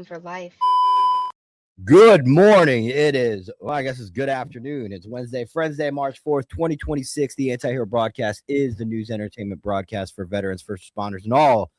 for life. Good morning. It is, well, I guess it's good afternoon. It's Wednesday, March 4th, 2026. The Antihero broadcast is the news entertainment broadcast for veterans, first responders, and all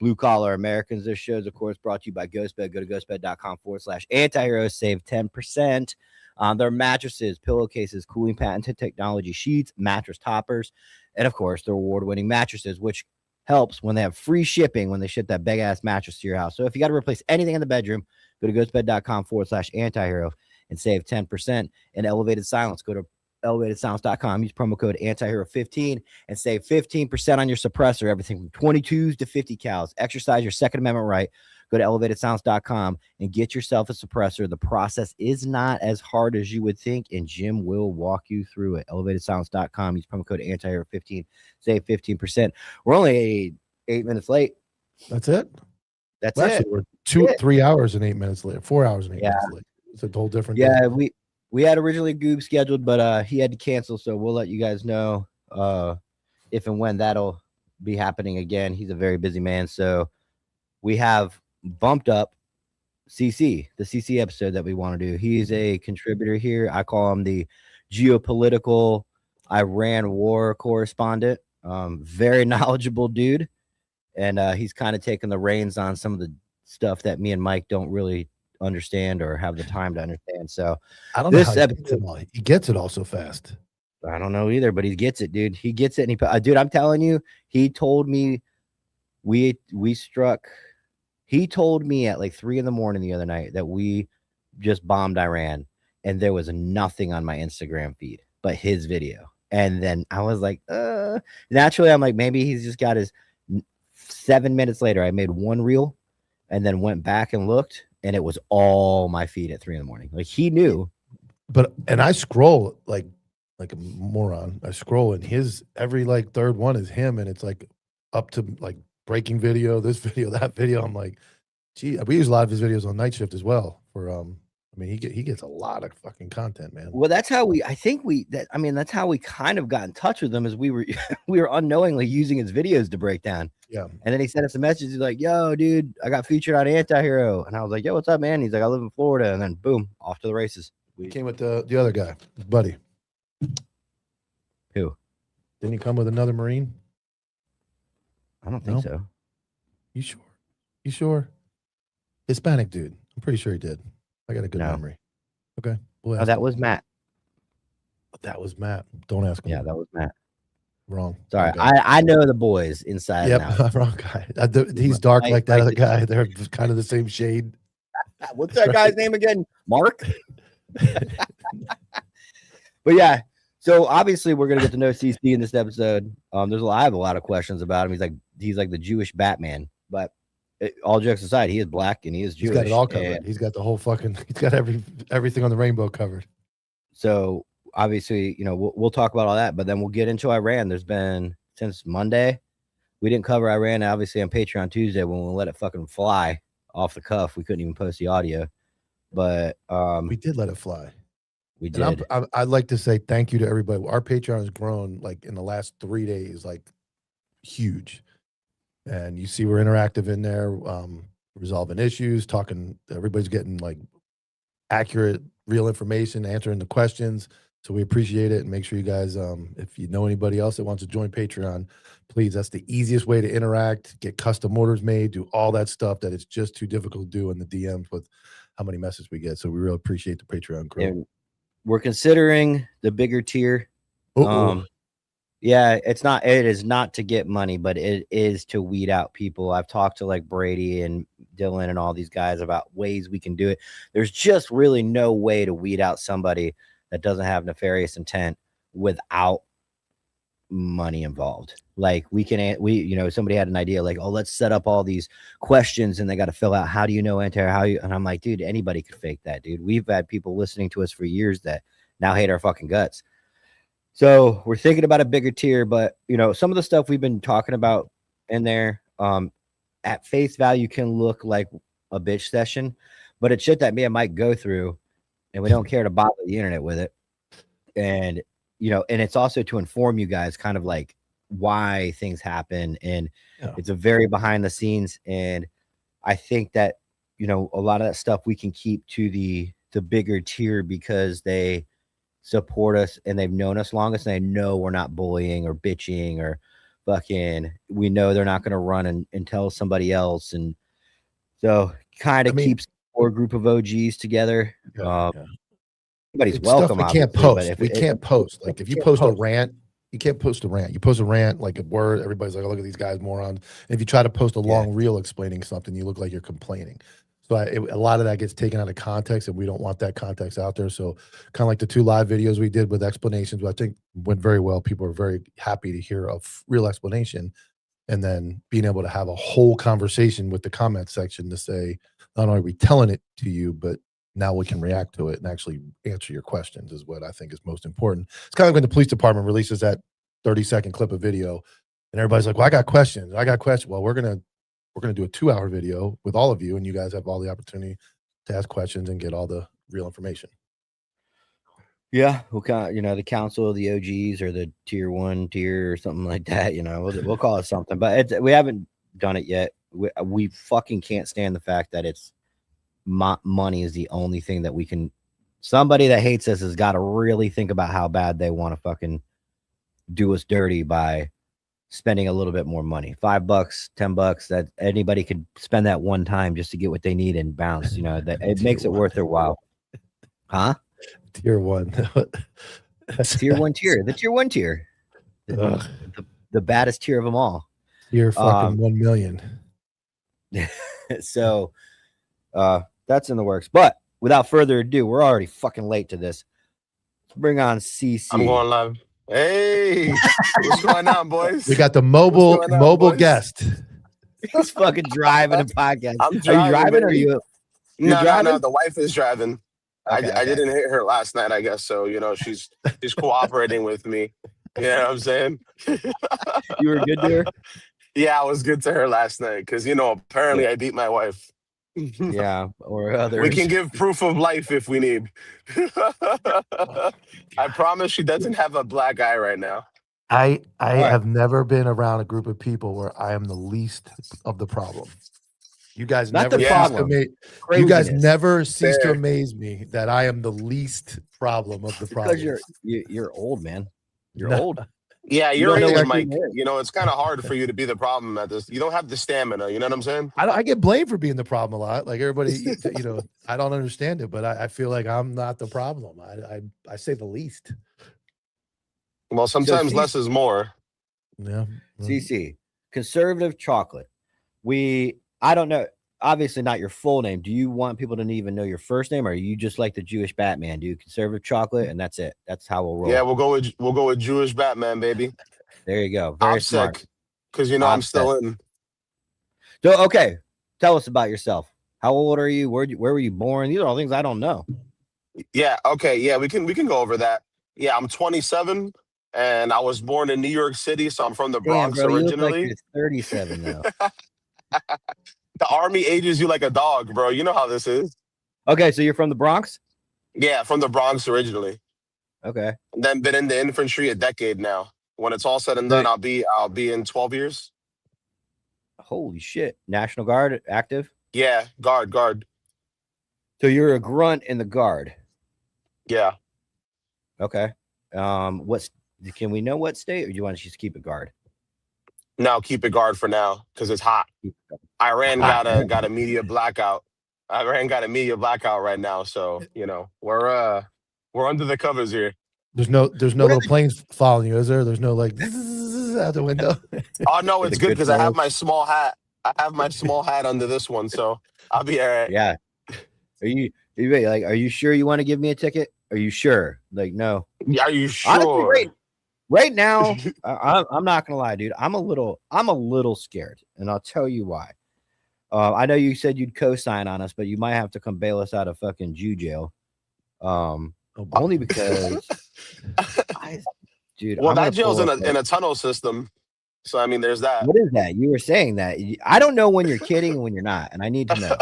blue-collar Americans. This show is, of course, brought to you by GhostBed. Go to ghostbed.com/antihero. Save 10% on their mattresses, pillowcases, cooling patented technology sheets, mattress toppers, and, of course, their award-winning mattresses, which helps when they have free shipping when they ship that big-ass mattress to your house. So if you got to replace anything in the bedroom, go to ghostbed.com/antihero and save 10%. And Elevated Silence, go to elevatedsilence.com. Use promo code antihero15 and save 15% on your suppressor, everything from 22s to 50 cals. Exercise your Second Amendment right. Go to elevatedsilence.com and get yourself a suppressor. The process is not as hard as you would think, and Jim will walk you through it. Elevatedsilence.com. Use promo code antihero15. Save 15%. We're only 8 minutes late. That's it? That's well, it. Actually, we're 3 hours and 8 minutes late. 4 hours and 8 minutes late. It's a whole different day. We had originally Goob scheduled, but he had to cancel, so we'll let you guys know if and when that'll be happening again. He's a very busy man, so we have bumped up CC, the CC episode that we want to do. He's a contributor here. I call him the geopolitical Iran war correspondent. Very knowledgeable dude, and he's kind of taking the reins on some of the stuff that me and Mike don't really understand or have the time to understand. So I don't know how he gets it all so fast. I don't know either, but he gets it, dude. He gets it. And dude, I'm telling you, he told me he told me at like 3 a.m. the other night that we just bombed Iran, and there was nothing on my Instagram feed but his video. And then I was like, naturally, I'm like, maybe he's just got his 7 minutes later. I made one reel and then went back and looked, and it was all my feed at 3 a.m. Like, he knew. And I scroll like a moron. I scroll, and his every like third one is him, and it's like up to like breaking video, this video, that video. I'm like, gee, we use a lot of his videos on night shift as well. For I mean, he gets a lot of fucking content, man. Well, that's how that's how we kind of got in touch with him, is we were unknowingly using his videos to break down. Yeah. And then he sent us a message. He's like, yo, dude, I got featured on Antihero. And I was like, yo, what's up, man? He's like, I live in Florida. And then boom, off to the races. We came with the other guy, his buddy. Who? Didn't he come with another Marine? I don't think so. You sure? You sure? Hispanic dude. I'm pretty sure he did. I got a good memory. Okay. Oh, that was Matt. That was Matt. Don't ask him. Yeah, that was Matt. Wrong. Sorry. I know the boys inside and out. Wrong guy. He's dark like that other guy. They're kind of the same shade. What's that guy's name again? Mark? But yeah, so obviously we're gonna get to know CC in this episode. I have a lot of questions about him. He's like the Jewish Batman. But all jokes aside, he is black and he is Jewish. He's got it all covered. He's got the whole fucking. He's got everything on the rainbow covered. So obviously, we'll talk about all that, but then we'll get into Iran. There's been, since Monday, we didn't cover Iran, obviously, on Patreon Tuesday when we let it fucking fly off the cuff. We couldn't even post the audio, but we did let it fly. We did. I'd like to say thank you to everybody. Our Patreon has grown like in the last 3 days, like huge. And you see we're interactive in there, resolving issues, talking. Everybody's getting like accurate, real information, answering the questions. So we appreciate it, and make sure you guys, if you know anybody else that wants to join Patreon, please, that's the easiest way to interact, get custom orders made, do all that stuff that it's just too difficult to do in the DMs with how many messages we get. So we really appreciate the Patreon crew. And we're considering the bigger tier. Yeah, it is not to get money, but it is to weed out people. I've talked to like Brady and Dylan and all these guys about ways we can do it. There's just really no way to weed out somebody that doesn't have nefarious intent without money involved. Like somebody had an idea like, oh, let's set up all these questions and they got to fill out, how do you know Antihero? And I'm like, dude, anybody could fake that, dude. We've had people listening to us for years that now hate our fucking guts. So we're thinking about a bigger tier, but some of the stuff we've been talking about in there, at face value can look like a bitch session, but it's shit that me and Mike go through, and we don't care to bother the internet with it. And and it's also to inform you guys kind of like why things happen, and it's a very behind the scenes. And I think that a lot of that stuff we can keep to the bigger tier because they support us and they've known us longest. And they know we're not bullying or bitching or fucking. We know they're not going to run and tell somebody else, and so kind of keeps our group of OGs together. Everybody's welcome. We can't post. We can't post. Like if you post a rant, you can't post a rant. You post a rant like a word. Everybody's like, oh, look at these guys, morons. And if you try to post a long reel explaining something, you look like you're complaining. So a lot of that gets taken out of context, and we don't want that context out there. So kind of like the 2 live videos we did with explanations, I think went very well. People are very happy to hear a real explanation, and then being able to have a whole conversation with the comment section to say, not only are we telling it to you, but now we can react to it and actually answer your questions is what I think is most important. It's kind of like when the police department releases that 30-second clip of video and everybody's like, well, I got questions. Well, we're going to do a 2-hour video with all of you, and you guys have all the opportunity to ask questions and get all the real information. Yeah, we'll call, the council of the OGs or the tier 1 tier or something like that. We'll call it something, but we haven't done it yet. We fucking can't stand the fact that it's money is the only thing that we can. Somebody that hates us has got to really think about how bad they want to fucking do us dirty by spending a little bit more money. $5, $10, that anybody could spend that one time just to get what they need and bounce. That it makes it worth their while. Huh? Tier 1. Tier 1 tier. The tier 1 tier. The baddest tier of them all. Tier fucking 1 million. So that's in the works. But without further ado, we're already fucking late to this. Let's bring on CC. I'm going live. Hey, what's going on, boys? We got the mobile guest. He's fucking driving a podcast. I'm driving, are you driving? Or are you? No. The wife is driving. Okay, I didn't hit her last night, I guess. So she's cooperating with me. You know what I'm saying? You were good to her? Yeah, I was good to her last night because apparently I beat my wife. Yeah, or others. We can give proof of life if we need. I promise she doesn't have a black eye right now. I have never been around a group of people where I am the least of the problem. You guys never cease to amaze me that I am the least problem of the problem. Because you're old, man. You're old. Yeah, you're age, Mike. It's kind of hard for you to be the problem at this. You don't have the stamina. You know what I'm saying? I get blamed for being the problem a lot. Like everybody, I don't understand it, but I feel like I'm not the problem. I say the least. Well, sometimes less is more. Yeah. CC, conservative chocolate. I don't know. Obviously not your full name. Do you want people to even know your first name, or are you just like the Jewish Batman? Do you conservative chocolate, and that's it? That's how we'll roll. Yeah, we'll go with Jewish Batman, baby. There you go. Very smart. Because I'm still in. So okay, tell us about yourself. How old are you? Where were you born? These are all things I don't know. Yeah. Okay. Yeah, we can go over that. Yeah, I'm 27, and I was born in New York City, so I'm from the Bronx originally. You look like you're 37 now. The army ages you like a dog, bro. You know how this is. Okay, so you're from the Bronx? Yeah, from the Bronx originally. Okay. And then been in the infantry a decade now. When it's all said and done, I'll be in 12 years. Holy shit. National Guard active? Yeah, guard. So you're a grunt in the Guard. Yeah. Okay. Can we know what state, or do you want to just keep it Guard? No, keep it Guard for now because it's hot. Iran got a media blackout. Iran got a media blackout right now, so we're under the covers here. There's no little planes following you, is there? There's no like out the window. Oh no, it's good because I have my small hat. I have my small hat under this one, so I'll be all right. Yeah. Are you sure you want to give me a ticket? Are you sure? Like, no. Are you sure? Honestly, right now, I'm not gonna lie, dude. I'm a little scared, and I'll tell you why. I know you said you'd co-sign on us, but you might have to come bail us out of fucking Jew jail. Only because, dude. Well, that jail's in a tunnel system, so I mean, there's that. What is that? You were saying that. I don't know when you're kidding and when you're not, and I need to know.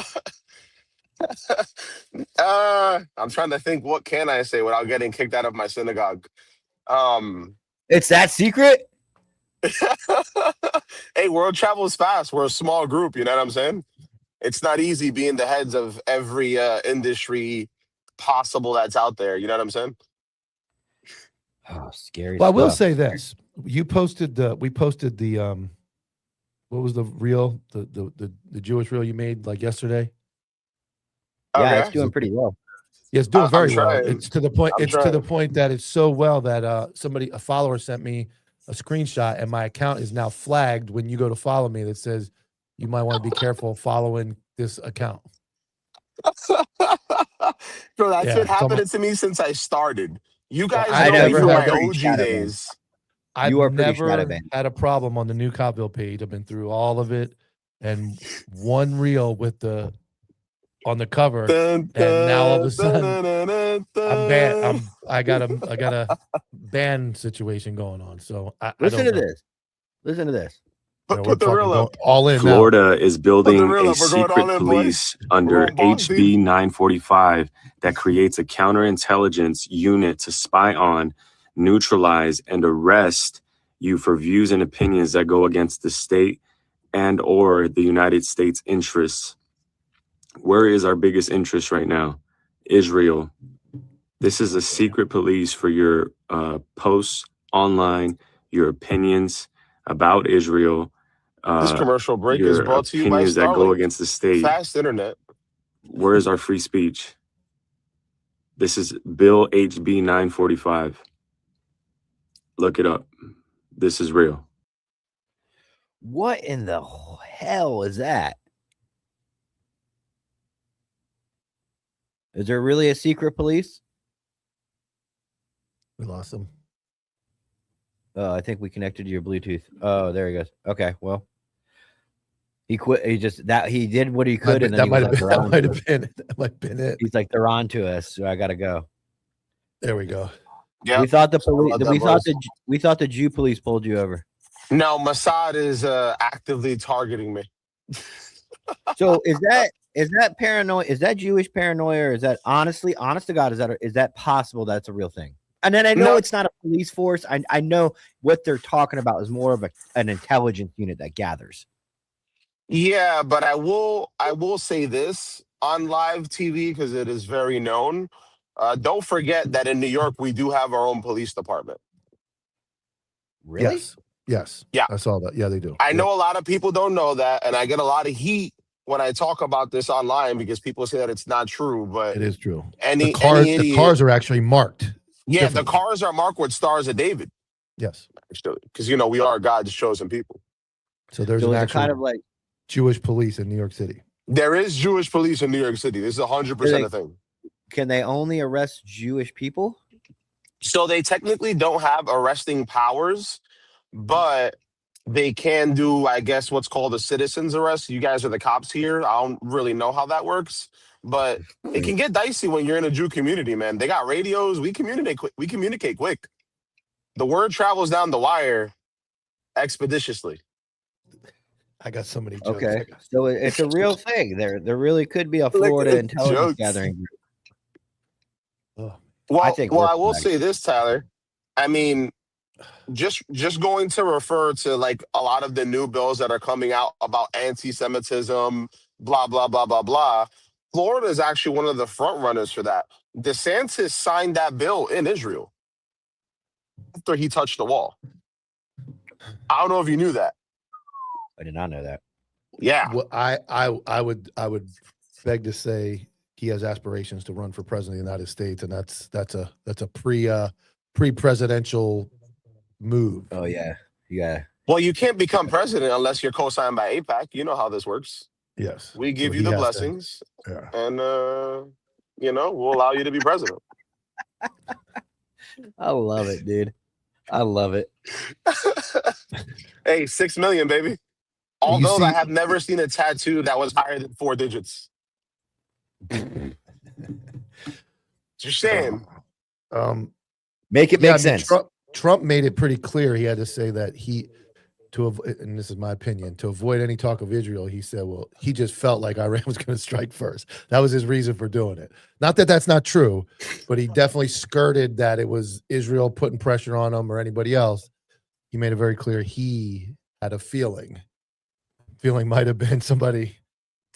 I'm trying to think. What can I say without getting kicked out of my synagogue? It's that secret. Hey, world travels fast. We're a small group. You know what I'm saying? It's not easy being the heads of every industry possible that's out there. You know what I'm saying? Oh, scary Well, I will stuff. say this: we posted the what was the reel, the Jewish reel you made like yesterday? Yeah, Okay. it's doing pretty well. Yeah, it's doing I'm very well. trying. It's to the point. I'm It's to the trying. point that it's so well that a follower sent me a screenshot, and my account is now flagged when you go to follow me. That says you might want to be careful following this account. Bro, that's Yeah, been happening to me since I started. You well, guys I've I know know me never you from are had my that. pretty OG shadow banned. days. I've You are pretty shadow never banned. had a problem on the new Copville page. I've been through all of it, and one reel with the on the cover, Dun, and now all of dun, a dun, sudden dun, dun, dun, I'm banned. dun. I got a ban situation going on. So I Listen don't to know. this. Listen to this. You know, we're Put the fucking reel going up. all in now. Florida is Put the building reel a up. We're going all secret in, boys. police We're under going balls deep. HB 945 that creates a counterintelligence unit to spy on, neutralize, and arrest you for views and opinions that go against the state and or the United States interests. Where is our biggest interest right now? Israel. This is a secret police for your posts online, your opinions about Israel, This commercial break is your brought to you by opinions that go Starlink. against the state. Fast internet. Where is our free speech? This is Bill HB 945. Look it up. This is real. What in the hell is that? Is there really a secret police? We lost him. Oh, I think we connected to your Bluetooth. Oh, there he goes. Okay, well, he quit. He did what he could, and then That he might was like, have "They're on to us." that might have been it. He's like, "They're on to us, so I gotta go." There we go. Yeah. We thought the Sorry police. about that, We thought the Jew police pulled you over. No, Mossad is actively targeting me. So is that paranoia? Is that Jewish paranoia, or is that honest to God, is that possible? That's a real thing. And then I know No. it's not a police force. I know what they're talking about is more of an intelligence unit that gathers. Yeah, but I will say this on live TV because it is very known. Don't forget that in New York we do have our own police department. Really? Yes. Yeah. I saw that. Yeah, they do. I know a lot of people don't know that, and I get a lot of heat when I talk about this online because people say that it's not true. But It is true. any The idiot, cars are actually marked. yeah, differently. the cars are marked with stars of David. Yes. Because we are God's chosen people. So there's So an it's actual kind of like Jewish police in New York City. There is Jewish police in New York City. This is 100% a thing. Can they only arrest Jewish people? So they technically don't have arresting powers, but they can do, I guess, what's called a citizen's arrest. You guys are the cops here. I don't really know how that works, but it can get dicey when you're in a Jew community, man. They got radios. We communicate quick. The word travels down the wire expeditiously. I got so many jokes. Okay, so it's a real thing. There really could be a Look Florida at intelligence jokes. gathering group. Oh, Well, I will say this, Tyler. I mean, just going to refer to like a lot of the new bills that are coming out about anti-Semitism, blah, blah, blah, blah, blah. Florida is actually one of the front runners for that. DeSantis signed that bill in Israel after he touched the wall. I don't know if you knew that. I did not know that. Yeah. Well, I would beg to say he has aspirations to run for president of the United States, and that's a pre-presidential move. Oh yeah. Well, you can't become president unless you're co-signed by AIPAC. You know how this works. Yes. We give So you he the has to- blessings, yeah. and we'll allow you to be president. I love it, dude. I love it. Hey, 6 million, baby. Although I have never seen a tattoo that was higher than 4 digits. Just saying. Make it make sense. Trump made it pretty clear. He had to say that and this is my opinion, to avoid any talk of Israel, he said, well, he just felt like Iran was going to strike first. That was his reason for doing it. Not that that's not true, but he definitely skirted that it was Israel putting pressure on him or anybody else. He made it very clear he had a feeling might have been somebody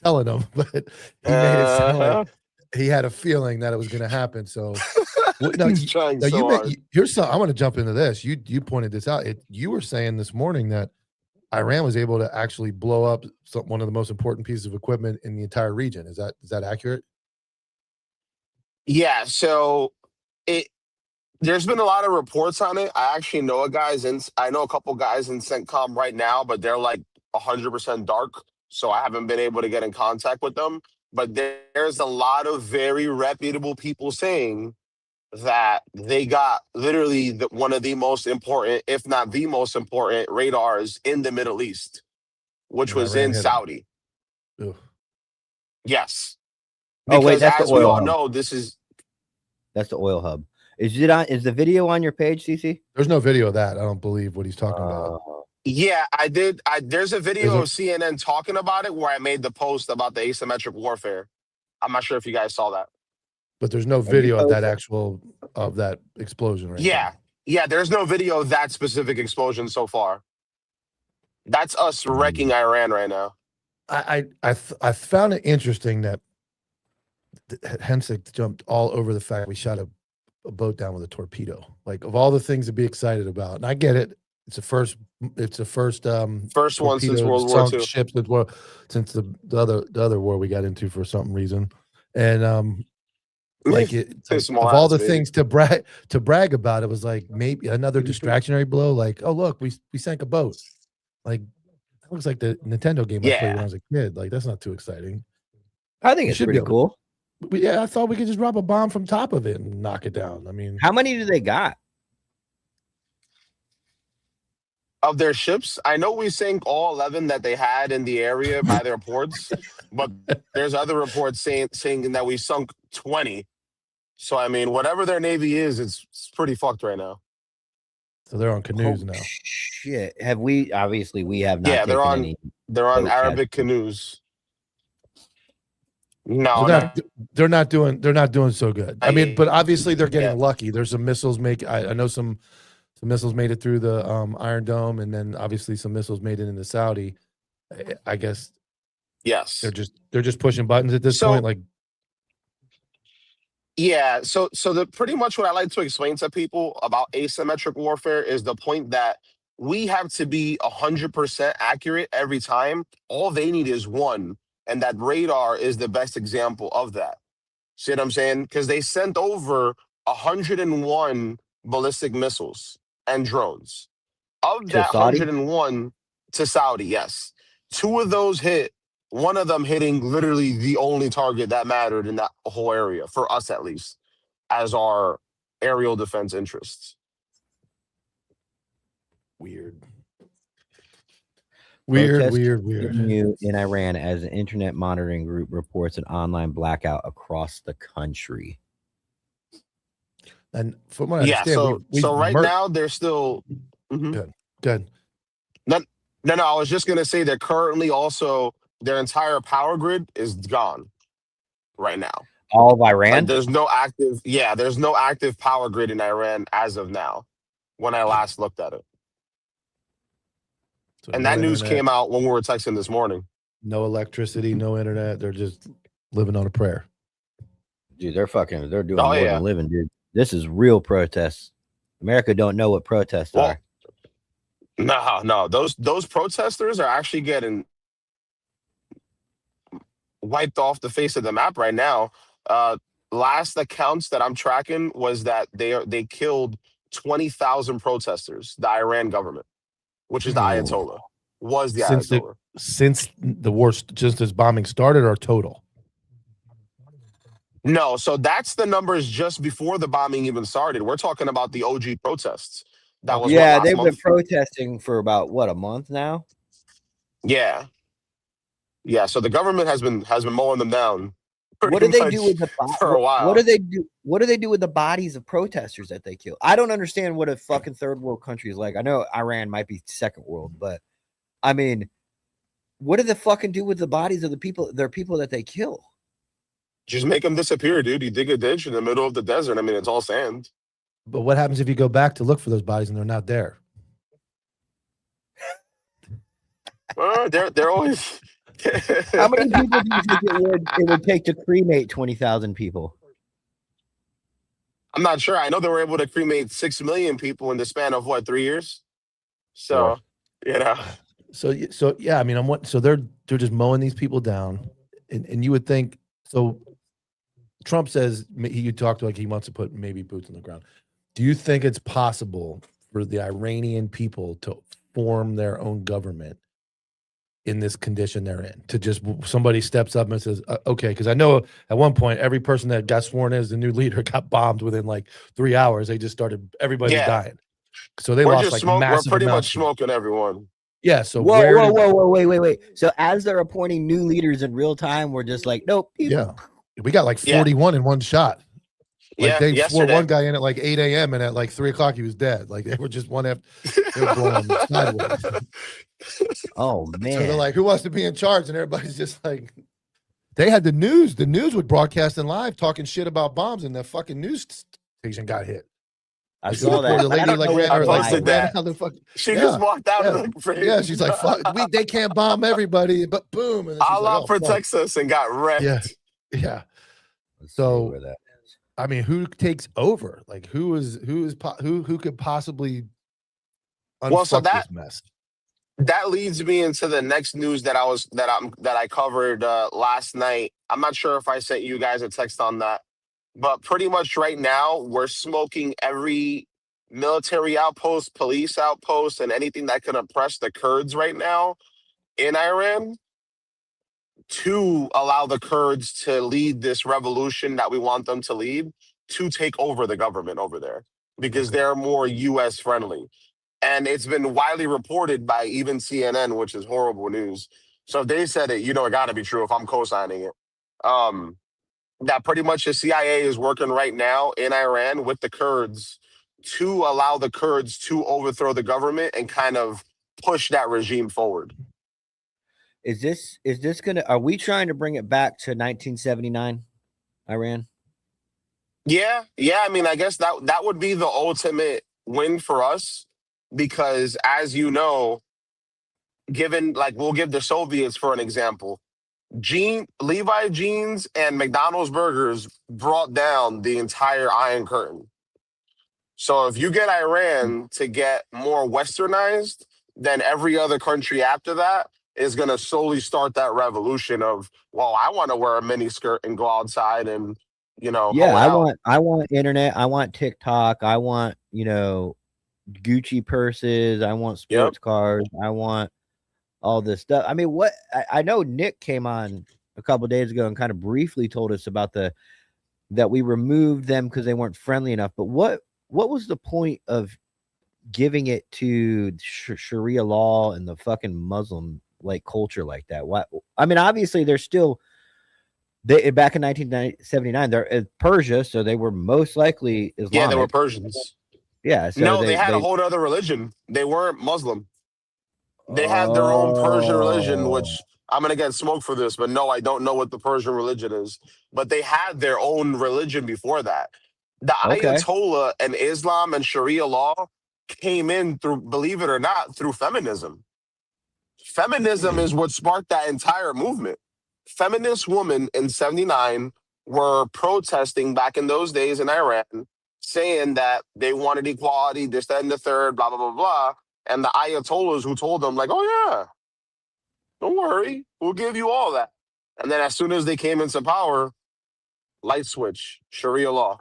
telling him, but he made it sound like Uh-huh. he had a feeling that it was going to happen. So no, He's trying now so hard. here's some. I want to jump into this. You pointed this out. You were saying this morning that Iran was able to actually blow up one of the most important pieces of equipment in the entire region. Is that accurate? Yeah, so there's been a lot of reports on it. I actually know I know a couple guys in CENTCOM right now, but they're like 100% dark, so I haven't been able to get in contact with them. But there's a lot of very reputable people saying that they got literally one of the most important, if not the most important, radars in the Middle East, which And was Iran in hit him. Saudi. Ugh. Yes, Oh wait, because that's the as we oil all hub. know, this is That's the oil hub. Is the video on your page, CC? There's no video of that. I don't believe what he's talking about. yeah, I did. There's a video There's of CNN talking about it where I made the post about the asymmetric warfare. I'm not sure if you guys saw that. But there's no Have you video of that posted? of that explosion or anything. Yeah. There's no video of that specific explosion so far. That's us wrecking Iran right now. I found it interesting that Hensick jumped all over the fact we shot a boat down with a torpedo. Like, of all the things to be excited about, and I get it. It's the first First one since World War sunk II. ship since the other war we got into for some reason, and like Piss of my all ass, the baby. things to brag about, it was like maybe another distractionary blow. Like, oh look, we sank a boat. Like, that looks like the Nintendo game I played when I was a kid. Like, that's not too exciting. I think We it's should be pretty cool. Yeah, I thought we could just drop a bomb from top of it and knock it down. I mean, How many do they got? Of their ships, I know we sank all 11 that they had in the area by their ports, but there's other reports saying that we sunk 20. So I mean, whatever their navy is, it's pretty fucked right now. so they're on canoes now. Shit. Have we? Obviously, we have not. Yeah, they're on boat Arabic canoes. No, they're not doing so good. I mean, but obviously they're getting lucky. There's some missiles I know some missiles made it through the Iron Dome, and then obviously some missiles made it into Saudi. I guess. Yes. They're just pushing buttons at this point. Like. Yeah. So pretty much what I like to explain to people about asymmetric warfare is the point that we have to be 100% accurate every time. All they need is one. And that radar is the best example of that. See what I'm saying? Because they sent over 101 ballistic missiles and drones. Of that 101 to Saudi, yes. 2 of those hit, one of them hitting literally the only target that mattered in that whole area, for us at least, as our aerial defense interests. Weird. Continue in Iran as an internet monitoring group reports an online blackout across the country. And from what I understand, so right now they're still good. No, I was just gonna say that currently also their entire power grid is gone right now. All of Iran? Like, there's no active power grid in Iran as of now, when I last looked at it. So and that news came out when we were texting this morning. No electricity, no internet. They're just living on a prayer. Dude, they're doing more than living, dude. This is real protests. America don't know what protests are. No. Those protesters are actually getting wiped off the face of the map right now. Last accounts that I'm tracking was that they killed 20,000 protesters, the Iran government, which is the Ayatollah, was the Ayatollah. Since the war, just as bombing started, or total? No, so that's the numbers just before the bombing even started. We're talking about the OG protests. That was they've been protesting for about a month now. Yeah. So the government has been mowing them down. What do they do with the for a while? What do they do? What do they do with the bodies of protesters that they kill? I don't understand what a fucking third world country is like. I know Iran might be second world, but I mean, what do they fucking do with the bodies of their people that they kill? Just make them disappear, dude. You dig a ditch in the middle of the desert. I mean, it's all sand. But what happens if you go back to look for those bodies and they're not there? They're always How many people do you think it would take to cremate 20,000 people? I'm not sure. I know they were able to cremate 6 million people in the span of what, 3 years? So, you know, So yeah, I mean, so they're just mowing these people down, and you would think so. Trump says you talked like he wants to put maybe boots on the ground. Do you think it's possible for the Iranian people to form their own government in this condition they're in? To just somebody steps up and says, okay, because I know at one point every person that got sworn in as the new leader got bombed within like 3 hours. They just started, everybody's dying. So they lost like we're massive pretty amounts. much smoking everyone. Yeah. So whoa, wait. So as they're appointing new leaders in real time, we're just like, nope. Yeah. We got like 41 in one shot. Like they swore one guy in at like 8 a.m. and at like 3 o'clock he was dead. Like they were just one after they were blowing sideways. Oh man. So they're like, who wants to be in charge? And everybody's just like, they had the news. The news would broadcast in live talking shit about bombs, and the fucking news station got hit. I saw that. The lady like ran out the fucking. She just walked out of the frame. Yeah, she's like, fuck, they can't bomb everybody, but boom. And Allah protects us and got wrecked. Yeah. So I mean, who takes over? Like, who could possibly unfuck this mess? That leads me into the next news that I covered last night. I'm not sure if I sent you guys a text on that, but pretty much right now we're smoking every military outpost, police outpost, and anything that can oppress the Kurds right now in Iran, to allow the Kurds to lead this revolution that we want them to lead, to take over the government over there, because they're more U.S. friendly. And it's been widely reported by even CNN, which is horrible news. So if they said it, it got to be true if I'm co-signing it. That pretty much the CIA is working right now in Iran with the Kurds to allow the Kurds to overthrow the government and kind of push that regime forward. Is this gonna? Are we trying to bring it back to 1979, Iran? Yeah. I mean, I guess that would be the ultimate win for us, because as you know, given like we'll give the Soviets for an example, Levi jeans and McDonald's burgers brought down the entire Iron Curtain. So if you get Iran to get more westernized, then every other country after that is going to slowly start that revolution of, well, I want to wear a mini skirt and go outside and, yeah, I want internet. I want TikTok. I want, Gucci purses. I want sports cars. I want all this stuff. I mean, I know Nick came on a couple of days ago and kind of briefly told us about that we removed them because they weren't friendly enough. But what was the point of giving it to Sharia law and the fucking Muslim like culture like that? What? I mean, obviously they're still back in 1979. They're Persia, so they were most likely Islamic. Yeah, they were Persians. Yeah. So no, they had a whole other religion. They weren't Muslim. They had their own Persian religion, which I'm going to get smoked for this, but no, I don't know what the Persian religion is. But they had their own religion before that. The Ayatollah and Islam and Sharia law came in through, believe it or not, through feminism. Feminism is what sparked that entire movement. Feminist women in 79 were protesting back in those days in Iran, saying that they wanted equality, this, that, and the third, blah, blah, blah, blah. And the Ayatollahs who told them, like, oh, yeah, don't worry, we'll give you all that. And then as soon as they came into power, light switch, Sharia law.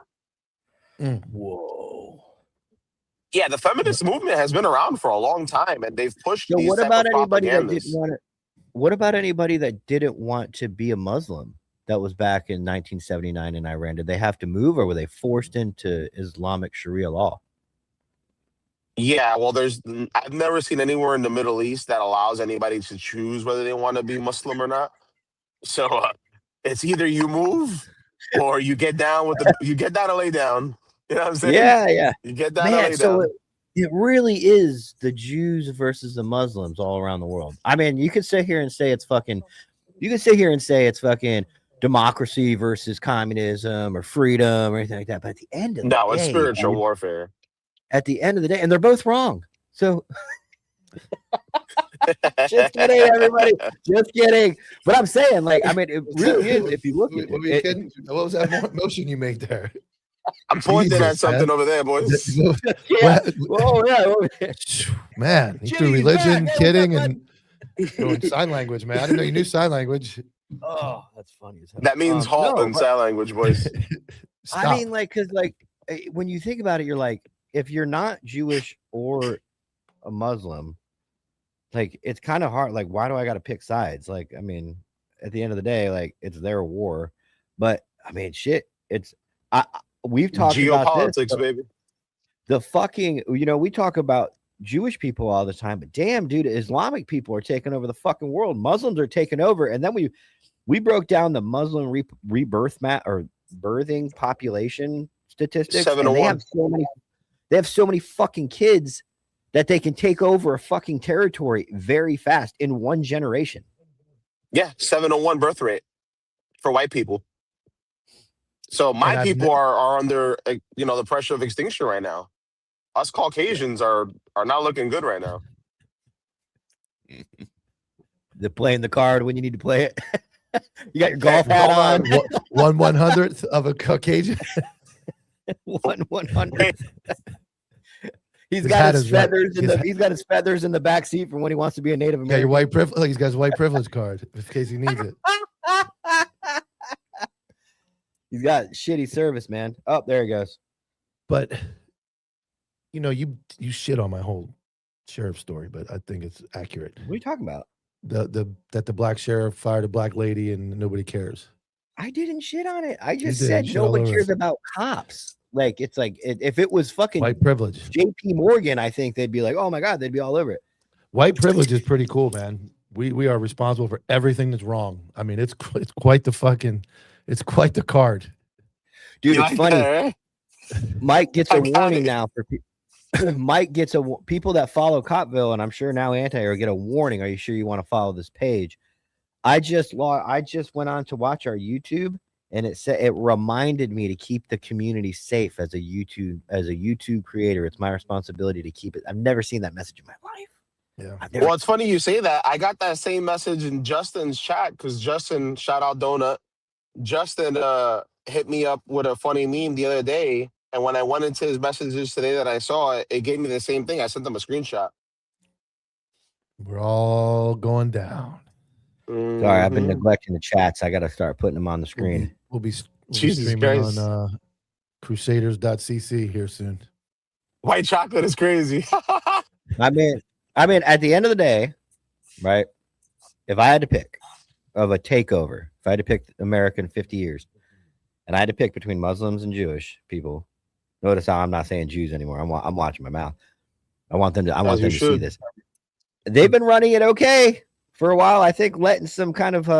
Whoa. Yeah, the feminist movement has been around for a long time, and they've pushed these what about anybody that propagandas. didn't want to? What about anybody that didn't want to be a Muslim that was back in 1979 in Iran? Did they have to move, or were they forced into Islamic Sharia law? Yeah, well, I've never seen anywhere in the Middle East that allows anybody to choose whether they want to be Muslim or not. So it's either you move or you get down you get down and lay down. You know what I'm saying? Yeah. You get down and lay down. It really is the Jews versus the Muslims all around the world. I mean, you could sit here and say it's fucking democracy versus communism or freedom or anything like that. But at the end of the day, it's spiritual warfare. At the end of the day, and they're both wrong. So Just kidding, everybody. Just kidding. But I'm saying, like, I mean, it really is. If you look at What were you it, kidding? What was that motion you made there? I'm pointing at Jesus, something man. over there, boys. yeah. Oh yeah. Man, he threw Jimmy's religion, back. Hey, kidding, what's up, and throwing sign language, man. I didn't know you knew sign language. Oh, that's funny as hell. That means halt no, in but, sign language, boys. Stop. I mean, like, because, like, when you think about it, you're like, if you're not Jewish or a Muslim, like, it's kind of hard. Like, why do I got to pick sides? Like, I mean, at the end of the day, like, it's their war. But I mean, shit, we've talked about this. Geopolitics, baby. The fucking, we talk about Jewish people all the time, but damn, dude, Islamic people are taking over the fucking world. Muslims are taking over, and then we broke down the Muslim rebirth or birthing population statistics. 7 to and they 1. have so many fucking kids that they can take over a fucking territory very fast in one generation. Yeah, 7 to 1 birth rate for white people. So my people are under, the pressure of extinction right now. Us Caucasians are not looking good right now. They're playing the card when you need to play it. You got your golf hat on. 1/100th of a Caucasian. 1/100th. He's His got hat his is right. feathers he's got his feathers in the back seat for when he wants to be a Native Yeah, American. your white privilege. He's got his white privilege card in case he needs it. He's got shitty service, man. Oh, there he goes. But you shit on my whole sheriff story, but I think it's accurate. What are you talking about? That the black sheriff fired a black lady and nobody cares. I didn't shit on it. I just did. said Shit all nobody over cares it. about cops. Like, it's like, if it was fucking White privilege. JP Morgan, I think they'd be like, oh my God, they'd be all over it. White privilege is pretty cool, man. We are responsible for everything that's wrong. I mean, it's quite the card. Dude, You it's like funny. that, eh? Mike gets I a got warning it. now for Mike gets people that follow Copville, and I'm sure now Antihero get a warning. Are you sure you want to follow this page? I just went on to watch our YouTube, and it reminded me to keep the community safe as a YouTube creator. It's my responsibility to keep it. I've never seen that message in my life. Yeah. Well, it's funny you say that. I got that same message in Justin's chat because Justin, shout out Donut. Justin hit me up with a funny meme the other day. And when I went into his messages today that I saw, it gave me the same thing. I sent him a screenshot. We're all going down. Sorry, I've been neglecting the chats. I got to start putting them on the screen. We'll be Jesus streaming Christ. on crusaders.cc here soon. White chocolate is crazy. I mean, at the end of the day, right? If I had to pick of a takeover, if I had to pick America in 50 years, and I had to pick between Muslims and Jewish people, notice how I'm not saying Jews anymore. I'm watching my mouth. I want them to see this. They've been running it okay for a while. I think letting some kind of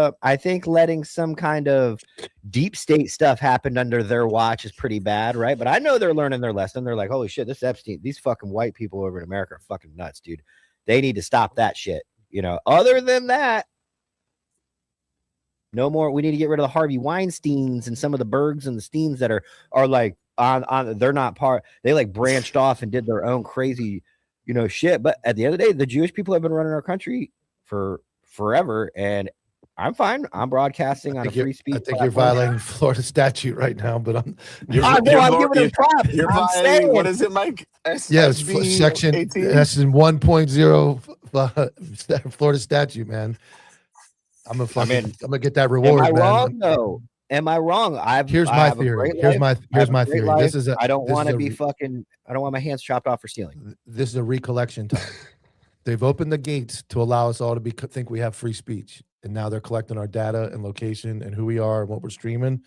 deep state stuff happened under their watch is pretty bad, right? But I know they're learning their lesson. They're like, holy shit, this Epstein, these fucking white people over in America are fucking nuts, dude. They need to stop that shit. Other than that, no more. We need to get rid of the Harvey Weinsteins and some of the Bergs and the Steens that are like on. They're not part. They like branched off and did their own crazy, shit. But at the end of the day, the Jewish people have been running our country for forever, and I'm fine. I'm broadcasting on a free speech. I think you're violating Florida statute right now, but I'm giving them props. You're violating, what is it, Mike? Yes, section 18? that's in 1.0 Florida statute, man. I'm gonna get that reward. Am I man. wrong though? Am I wrong? Here's my theory. Here's my theory. Life. I don't want to be fucking. I don't want my hands chopped off for stealing. This is a recollection time. They've opened the gates to allow us all to think we have free speech, and now they're collecting our data and location and who we are and what we're streaming.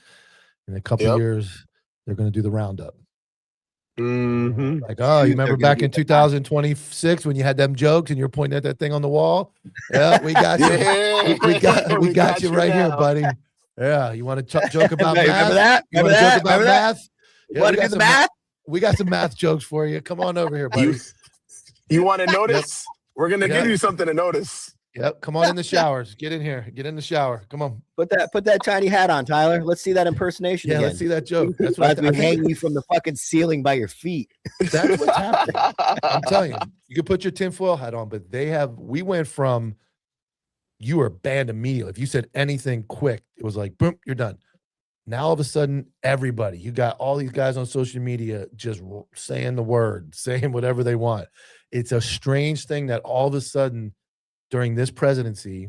In a couple of years, they're going to do the roundup. Mm-hmm. Like, oh, you remember back in 2026 when you had them jokes and you're pointing at that thing on the wall? Yeah, we got you. we got you right here, buddy. Yeah, you want to joke about math? Remember that? You want to joke about math? You want to do the math? We got some math jokes for you. Come on over here, buddy. You want to notice? We're going to give you something to notice. Yep. Come on in the showers. Get in here. Get in the shower. Come on. Put that tiny hat on, Tyler. Let's see that impersonation Yeah, again. let's see that joke. That's what As we hang you from the fucking ceiling by your feet. That's what's happening. I'm telling you, you can put your tinfoil hat on, but we went from you were banned immediately. If you said anything quick, it was like, boom, you're done. Now, all of a sudden, everybody, you got all these guys on social media just saying the word, saying whatever they want. It's a strange thing that all of a sudden during this presidency,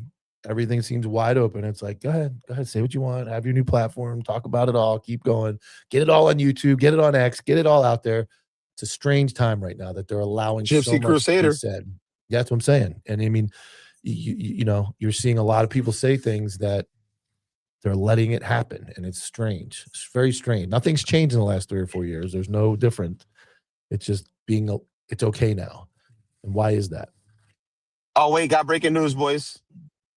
everything seems wide open. It's like, go ahead, say what you want, have your new platform, talk about it all, keep going, get it all on YouTube, get it on X, get it all out there. It's a strange time right now that they're allowing Gypsy so much Crusader. to be said. That's what I'm saying. And I mean, you know, you're seeing a lot of people say things that they're letting it happen, and it's strange. It's very strange. Nothing's changed in the last 3 or 4 years. There's no different. It's just it's okay now. And why is that? Oh wait, got breaking news, boys.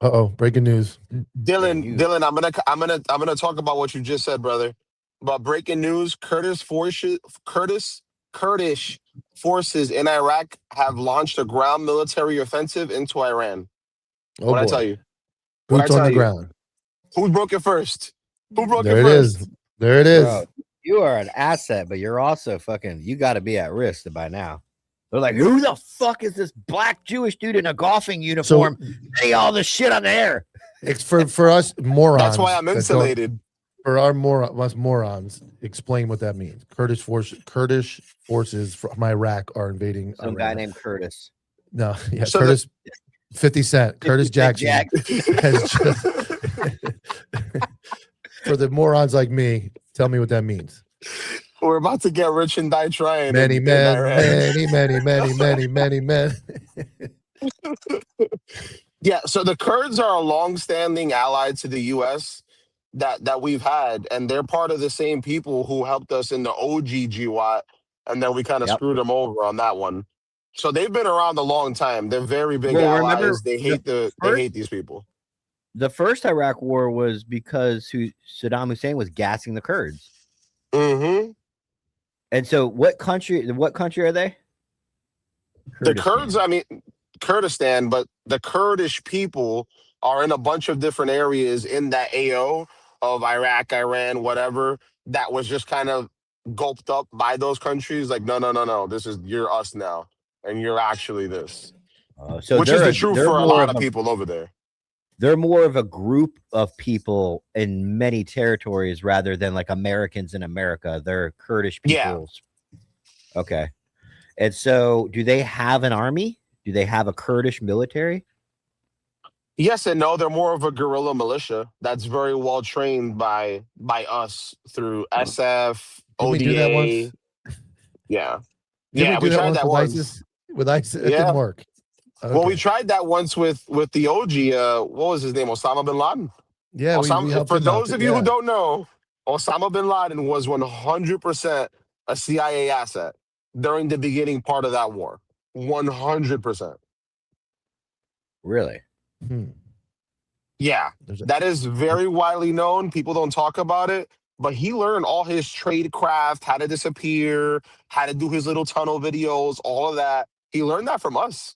Uh-oh, breaking news. Dylan, I'm gonna talk about what you just said, brother. But breaking news: Kurdish forces in Iraq have launched a ground military offensive into Iran. Oh, What I boy. tell you? Boots on the ground. Who broke it first? Who broke There it it first? is. There it is. Bro, you are an asset, but you're also you got to be at risk by now. They're like, who the fuck is this black Jewish dude in a golfing uniform saying all this shit on the air? It's for us morons. That's why I'm insulated. For us morons, explain what that means. Kurdish forces from Iraq are invading Some Iran. guy named Curtis. No, yeah, So Curtis 50 Cent. Curtis Jackson. has just, for the morons like me, tell me what that means. We're about to get rich and die trying. Many in men, Iran. many men. Yeah, so the Kurds are a long-standing ally to the U.S. that we've had, and they're part of the same people who helped us in the OG GWAT, and then we kind of screwed them over on that one. So they've been around a long time. They're very big allies. They hate they hate these people. The first Iraq war was because Saddam Hussein was gassing the Kurds. Mm-hmm. And so what country are they? The Kurds, I mean, Kurdistan, but the Kurdish people are in a bunch of different areas in that AO of Iraq, Iran, whatever, that was just kind of gulped up by those countries. Like, no, you're us now, and you're actually this. Which is the truth for a lot of people over there. They're more of a group of people in many territories rather than like Americans in America. They're Kurdish people. Yeah. Okay. And so do they have an army? Do they have a Kurdish military? Yes and no. They're more of a guerrilla militia that's very well trained by us through SF, Did we do that once? Yeah. Did we tried that once. ISIS? With ISIS, it didn't work. Okay. Well, we tried that once with the OG. What was his name? Osama bin Laden. Yeah. For those of you who don't know, Osama bin Laden was 100% a CIA asset during the beginning part of that war. 100%. Really? Yeah. That is very widely known. People don't talk about it. But he learned all his tradecraft, how to disappear, how to do his little tunnel videos, all of that. He learned that from us.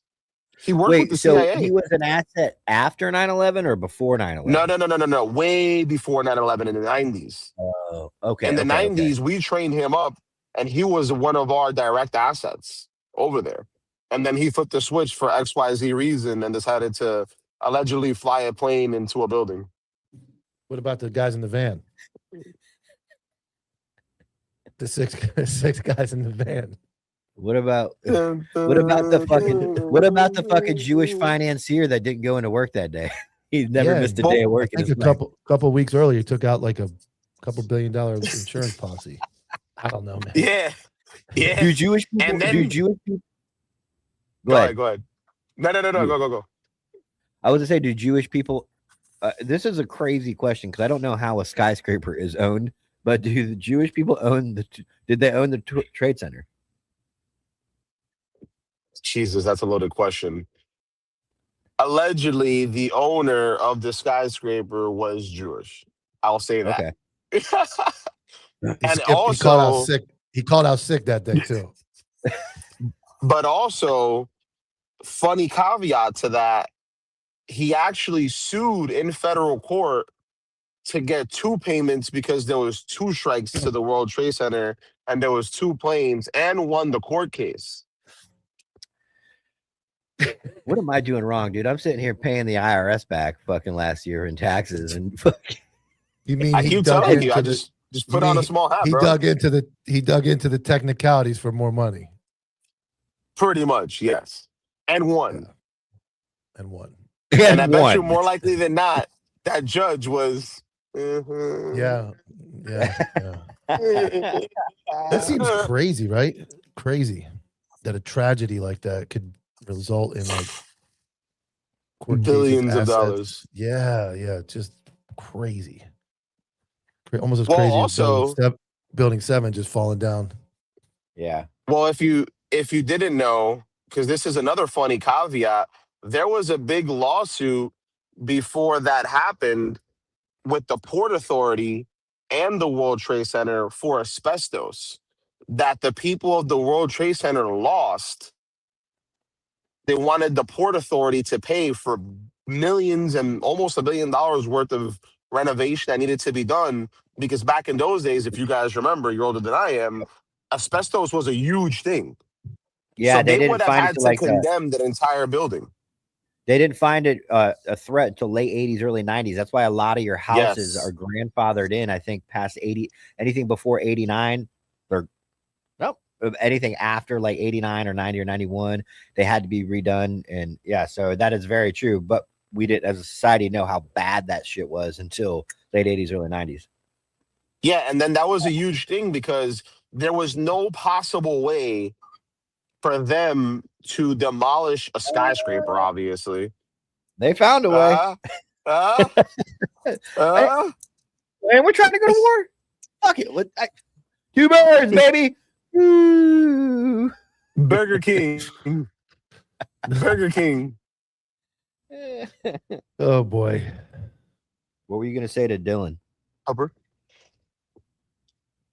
He worked with the CIA. So he was an asset after 9/11 or before 9/11? No. Way before 9/11 in the 90s. Oh, okay. In the 90s, we trained him up, and he was one of our direct assets over there. And then he flipped the switch for XYZ reason and decided to allegedly fly a plane into a building. What about the guys in the van? The six guys in the van. What about the fucking Jewish financier that didn't go into work that day? He never missed a day of work. I think a couple weeks earlier, he took out like a couple $1 billion insurance policy. I don't know, man. Yeah. Do Jewish people? Go ahead. No. Go. I was gonna say, do Jewish people? This is a crazy question because I don't know how a skyscraper is owned, but do the Jewish people did they own the Trade Center? Jesus, that's a loaded question. Allegedly, the owner of the skyscraper was Jewish. I'll say that. Okay. And he called out sick that day too. But also, funny caveat to that, he actually sued in federal court to get 2 payments because there was 2 strikes to the World Trade Center and there was 2 planes, and won the court case. What am I doing wrong, dude? I'm sitting here paying the IRS back fucking last year in taxes and You mean I he keep dug telling you, I into the just put on a small hat, he bro. dug into the technicalities for more money Pretty much, yes. And won. and won. And I bet you won. more likely than not, that judge was. Yeah. That seems crazy, right? Crazy that a tragedy like that could result in like court Billions cases, of assets. dollars. Yeah, just crazy. Almost as Well, crazy also, as building 7 just falling down. Yeah. well, if you didn't know, because this is another funny caveat, there was a big lawsuit before that happened with the Port Authority and the World Trade Center for asbestos that the people of the World Trade Center lost. They wanted the Port Authority to pay for millions and almost $1 billion worth of renovation that needed to be done, because back in those days, if you guys remember, you're older than I am, asbestos was a huge thing. Yeah, So they they would didn't have find it had till to like condemn that entire building. they didn't find it a threat until late 80s, early 90s. That's why a lot of your houses Yes. are grandfathered in. I think past 80, anything before 89, they're nope. Anything after like 89 or 90 or 91, they had to be redone. And yeah, so that is very true. But we didn't, as a society, know how bad that shit was until late 80s, early 90s. Yeah, and then that was a huge thing because there was no possible way for them to demolish a skyscraper, obviously. They found a way. Uh, And we're trying to go to war. Fuck it. 2 birds, baby. Ooh. Burger King. Burger King. Oh boy. What were you going to say to Dylan? Upper.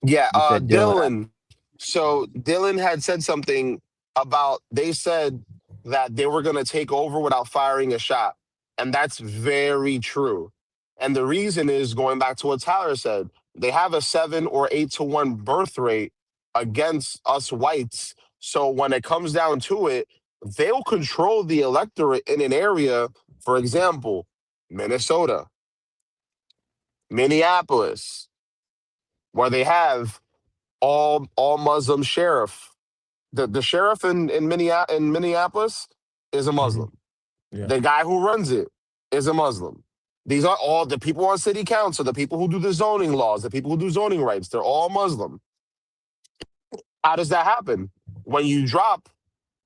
Yeah, You said Dylan. So Dylan had said something about, they said that they were going to take over without firing a shot. And that's very true. And the reason is, going back to what Tyler said, they have a 7 or 8 to 1 birth rate against us whites. So when it comes down to it, they'll control the electorate in an area, for example, Minnesota, Minneapolis, where they have all Muslim sheriff. The sheriff in Minneapolis is a Muslim. Yeah. The guy who runs it is a Muslim. These are all the people on city council, the people who do the zoning laws, the people who do zoning rights. They're all Muslim. How does that happen? When you drop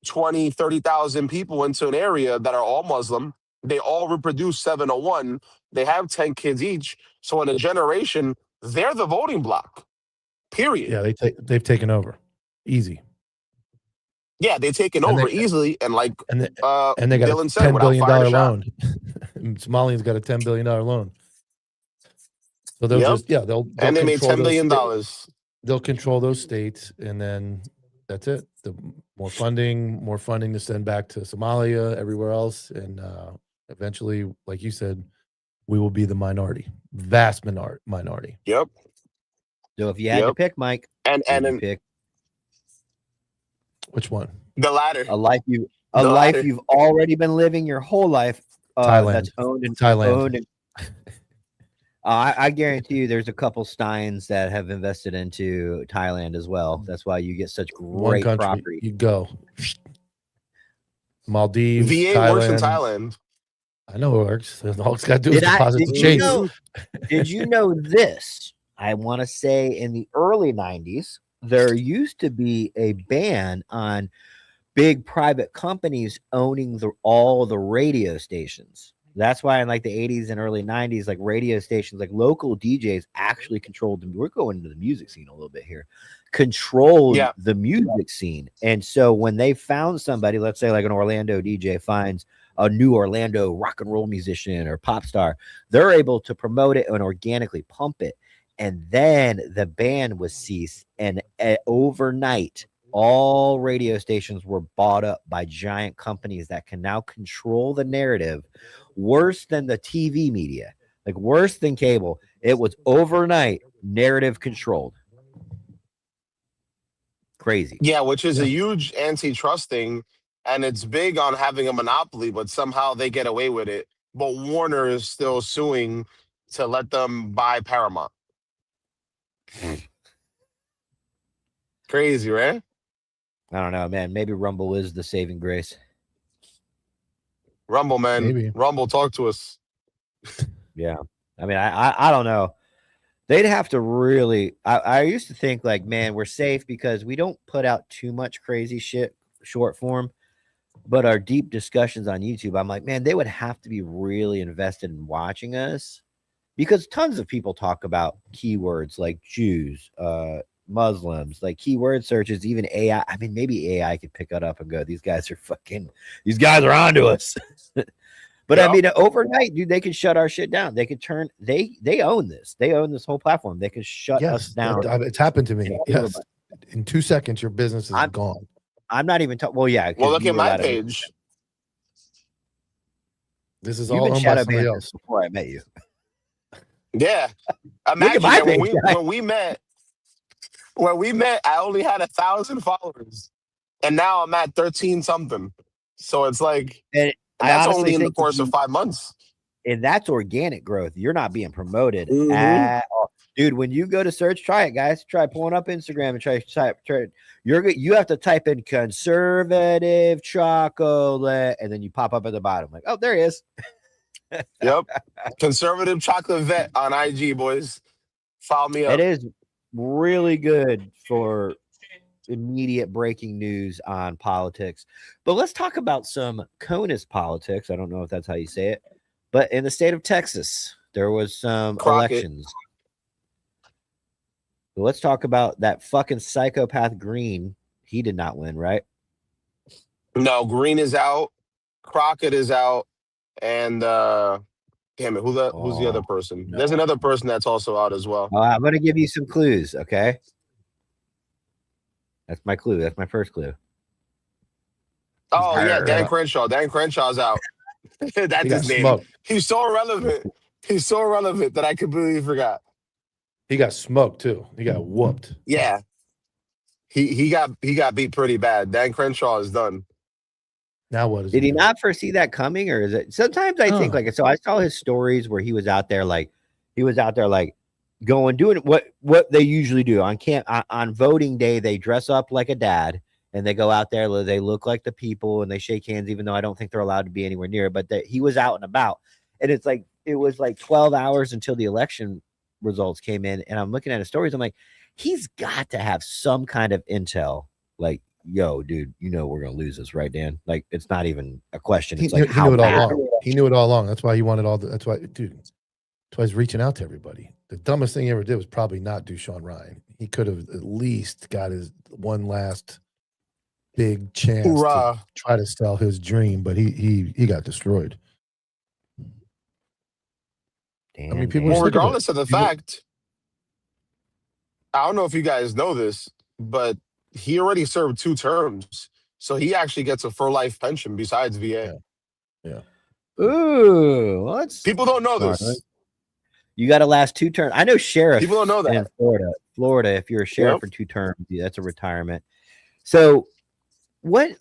20, 30,000 people into an area that are all Muslim, they all reproduce 701. They have 10 kids each. So in a generation, they're the voting bloc. Period. Yeah, they've taken over. Easy. Yeah, they've taken over easily, and like and they got Dylan a said, $10 billion without firing a shot. loan. Somalians got a $10 billion loan. So they'll they'll and they made control $10 billion. They'll control those states, and then that's it. The more funding to send back to Somalia, everywhere else, and eventually, like you said, we will be the minority, vast minority. Yep. So if you had to pick, Mike, and pick which one? The latter. A life you've already been living your whole life. Thailand. That's owned in Thailand. I guarantee you there's a couple Steins that have invested into Thailand as well. That's why you get such great property. You go. Maldives, VA Thailand. works in Thailand. I know it works. All it's got to do is deposit the change. Did you know this? I want to say in the early 90s, there used to be a ban on big private companies owning all the radio stations. That's why in like the 80s and early 90s, like radio stations, like local DJs actually controlled them. We're going into the music scene a little bit here. Controlled the music scene. And so when they found somebody, let's say like an Orlando DJ finds a new Orlando rock and roll musician or pop star, they're able to promote it and organically pump it. And then the ban was ceased, and overnight all radio stations were bought up by giant companies that can now control the narrative worse than the TV media, like worse than cable. It was overnight narrative controlled. Crazy. Yeah, which is a huge antitrust thing, and it's big on having a monopoly, but somehow they get away with it. But Warner is still suing to let them buy Paramount. Crazy, right? I don't know, man. Maybe Rumble is the saving grace. Rumble, man. Maybe. Rumble, talk to us. Yeah. I mean, I don't know. They'd have to really. I used to think like, man, we're safe because we don't put out too much crazy shit short form, but our deep discussions on YouTube, I'm like, man, they would have to be really invested in watching us because tons of people talk about keywords like Jews, Muslims, like keyword searches, even AI. I mean, maybe AI could pick it up and go, these guys are onto us. But I mean, overnight, dude, they could shut our shit down. They could turn. They own this. They own this whole platform. They could shut us down. It's happened to me. Yes, in 2 seconds, your business is gone. I'm not even talking. Well, yeah. Well, look at my page. This is You've all been owned by shadow somebody banned else. before I met you. Yeah, Look imagine at my that page. when we met. When we met, I only had 1,000 followers, and now I'm at 13 something. So it's like, And I that's honestly only in the think course of 5 months. and that's organic growth. You're not being promoted Mhm. at all. Dude, when you go to search, try it, guys. Try pulling up Instagram and try you have to type in conservative chocolate, and then you pop up at the bottom. Like, oh, there he is. Yep. Conservative chocolate vet on IG, boys. Follow me up. It is really good for immediate breaking news on politics. But let's talk about some CONUS politics. I don't know if that's how you say it, but in the state of Texas, there was some Crockett. elections. So let's talk about that fucking psychopath Green. He did not win, right? No, Green is out. Crockett is out. And damn it, who's the other person? No. There's another person that's also out as well. I'm going to give you some clues, okay? That's my clue. That's my first clue. Oh, yeah, Dan Crenshaw. Dan Crenshaw's out. That's his name. Smoked. He's so irrelevant. He's so irrelevant that I completely forgot. He got smoked too. He got whooped. Yeah. He got beat pretty bad. Dan Crenshaw is done. Now what is Did he doing? not foresee that coming, or is it? Sometimes I think like so. I saw his stories where he was out there like doing what they usually do on voting day. They dress up like a dad and they go out there. They look like the people and they shake hands, even though I don't think they're allowed to be anywhere near. But he was out and about, and it was like 12 hours until the election results came in. And I'm looking at his stories. I'm like, he's got to have some kind of intel. Like, yo, dude, we're gonna lose this, right, Dan? Like, it's not even a question. It's He like knew it all along. He knew it all along. That's why he wanted that's why, dude. That's why he's reaching out to everybody. The dumbest thing he ever did was probably not do Sean Ryan. He could have at least got his one last big chance to try to sell his dream, but he got destroyed. Damn, I mean, people. Well, regardless of the fact, I don't know if you guys know this, but he already served 2 terms, so he actually gets a for-life pension besides VA. Yeah. Ooh, people don't know this. You got to last 2 terms. I know sheriff. People don't know that in Florida. If you're a sheriff for 2 terms, that's a retirement. So, why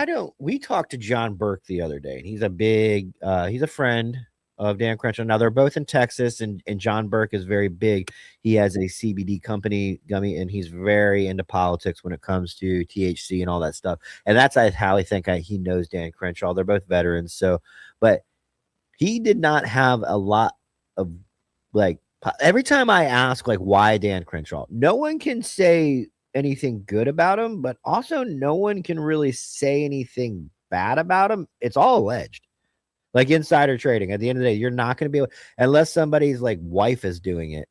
don't we talk to John Burke the other day? And he's a friend of Dan Crenshaw. Now they're both in Texas, and John Burke is very big. He has a CBD company, gummy, and he's very into politics when it comes to THC and all that stuff. And that's how I think he knows Dan Crenshaw. They're both veterans. So, but he did not have a lot of every time I ask why Dan Crenshaw, no one can say anything good about him, but also no one can really say anything bad about him. It's all alleged. Like insider trading. At the end of the day, you're not going to be able, unless somebody's wife is doing it,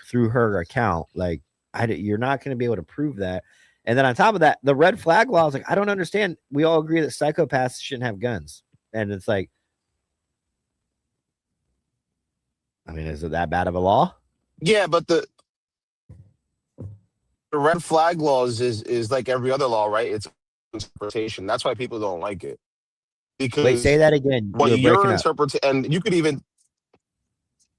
through her account. You're not going to be able to prove that. And then on top of that, the red flag law is I don't understand. We all agree that psychopaths shouldn't have guns, and it's is it that bad of a law? Yeah, but The red flag laws is like every other law, right? It's interpretation. That's why people don't like it, Wait, say because that again. what You're you're breaking up. interpreting, and you could even,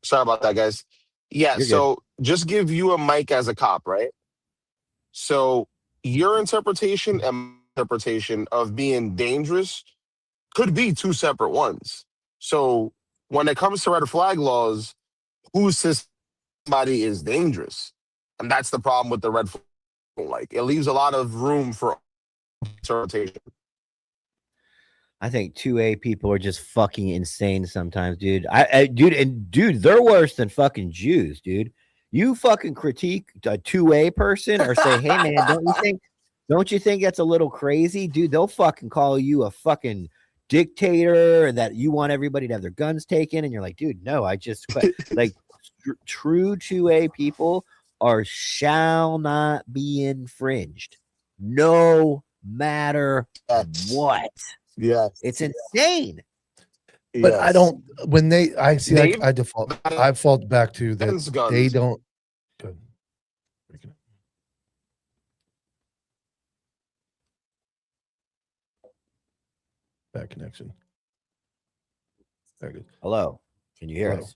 sorry about that, guys. Yeah, You're good. so just give you a mic as a cop, right? So your interpretation and my interpretation of being dangerous could be two separate ones. So when it comes to red flag laws, who says somebody is dangerous? And that's the problem with the red flag. Like, it leaves a lot of room for interpretation. I think 2A people are just fucking insane sometimes, dude. Dude, they're worse than fucking Jews, dude. You fucking critique a 2A person or say, hey man, don't you think that's a little crazy? Dude, they'll fucking call you a fucking dictator and that you want everybody to have their guns taken. And you're like, dude, no, I just quit. Like true 2A people shall not be infringed. No matter what. Yes. It's insane. But I don't. When I see, Dave? I default. I fall back to that Guns, guns. they don't. Good. Bad connection. Very good. Hello. Can you hear Hello. us?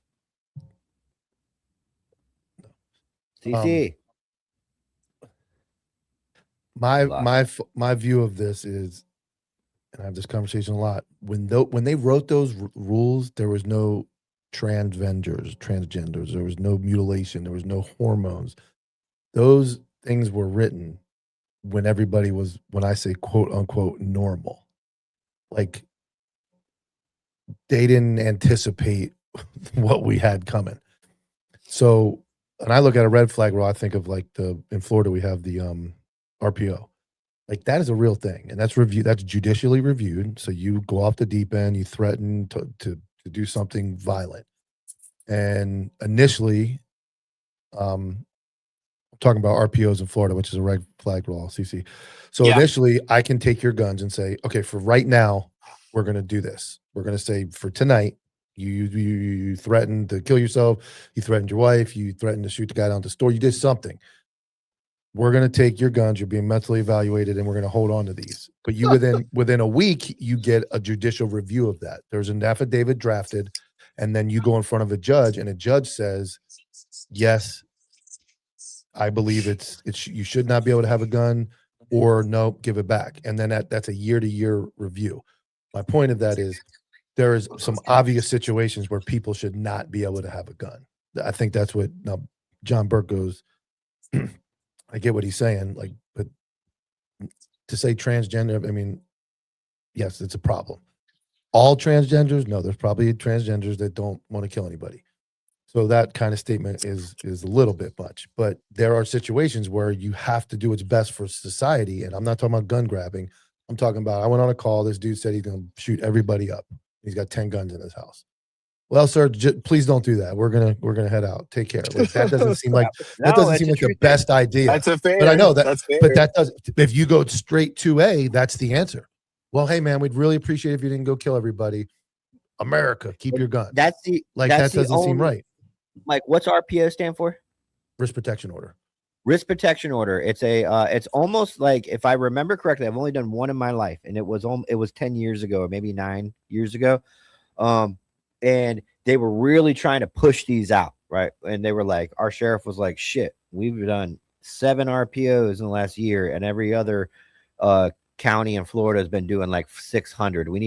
CC. My view of this is, and I have this conversation a lot. When they wrote those rules, there was no transgenders. There was no mutilation. There was no hormones. Those things were written when everybody was, when I say quote unquote normal. Like they didn't anticipate what we had coming. So, and I look at a red flag law, I think of like in Florida we have the RPO. Like that is a real thing, and that's judicially reviewed. So you go off the deep end, you threaten to do something violent. And initially, I'm talking about RPOs in Florida, which is a red flag law, CC. So initially, I can take your guns and say, okay, for right now, we're going to do this. We're going to say for tonight, you threatened to kill yourself, you threatened your wife, you threatened to shoot the guy down at the store, you did something. We're going to take your guns, you're being mentally evaluated, and we're going to hold on to these. But you within a week, you get a judicial review of that. There's an affidavit drafted, and then you go in front of a judge, and a judge says, yes, I believe it's you should not be able to have a gun, or no, give it back. And then that's a year-to-year review. My point of that is there is some obvious situations where people should not be able to have a gun. I think that's what John Burke goes, I get what he's saying, like, but to say transgender, I mean, yes, it's a problem. All transgenders? No, there's probably transgenders that don't want to kill anybody. So that kind of statement is a little bit much, but there are situations where you have to do what's best for society. And I'm not talking about gun grabbing. I'm talking about, I went on a call. This dude said he's going to shoot everybody up. He's got 10 guns in his house. Well, sir, please don't do that. We're gonna head out. Take care. Like, that doesn't seem like the best idea. That's a fair. But I know that. That's fair. But that does. If you go straight to A, that's the answer. Well, hey man, we'd really appreciate if you didn't go kill everybody. America, keep your gun. That doesn't seem right. Like, what's RPO stand for? Risk protection order. Risk protection order. It's it's almost like, if I remember correctly, I've only done one in my life, and it was 10 years ago or maybe 9 years ago. And they were really trying to push these out, right? And they were like, our sheriff was like, shit, we've done 7 RPOs in the last year, and every other county in Florida has been doing like 600. We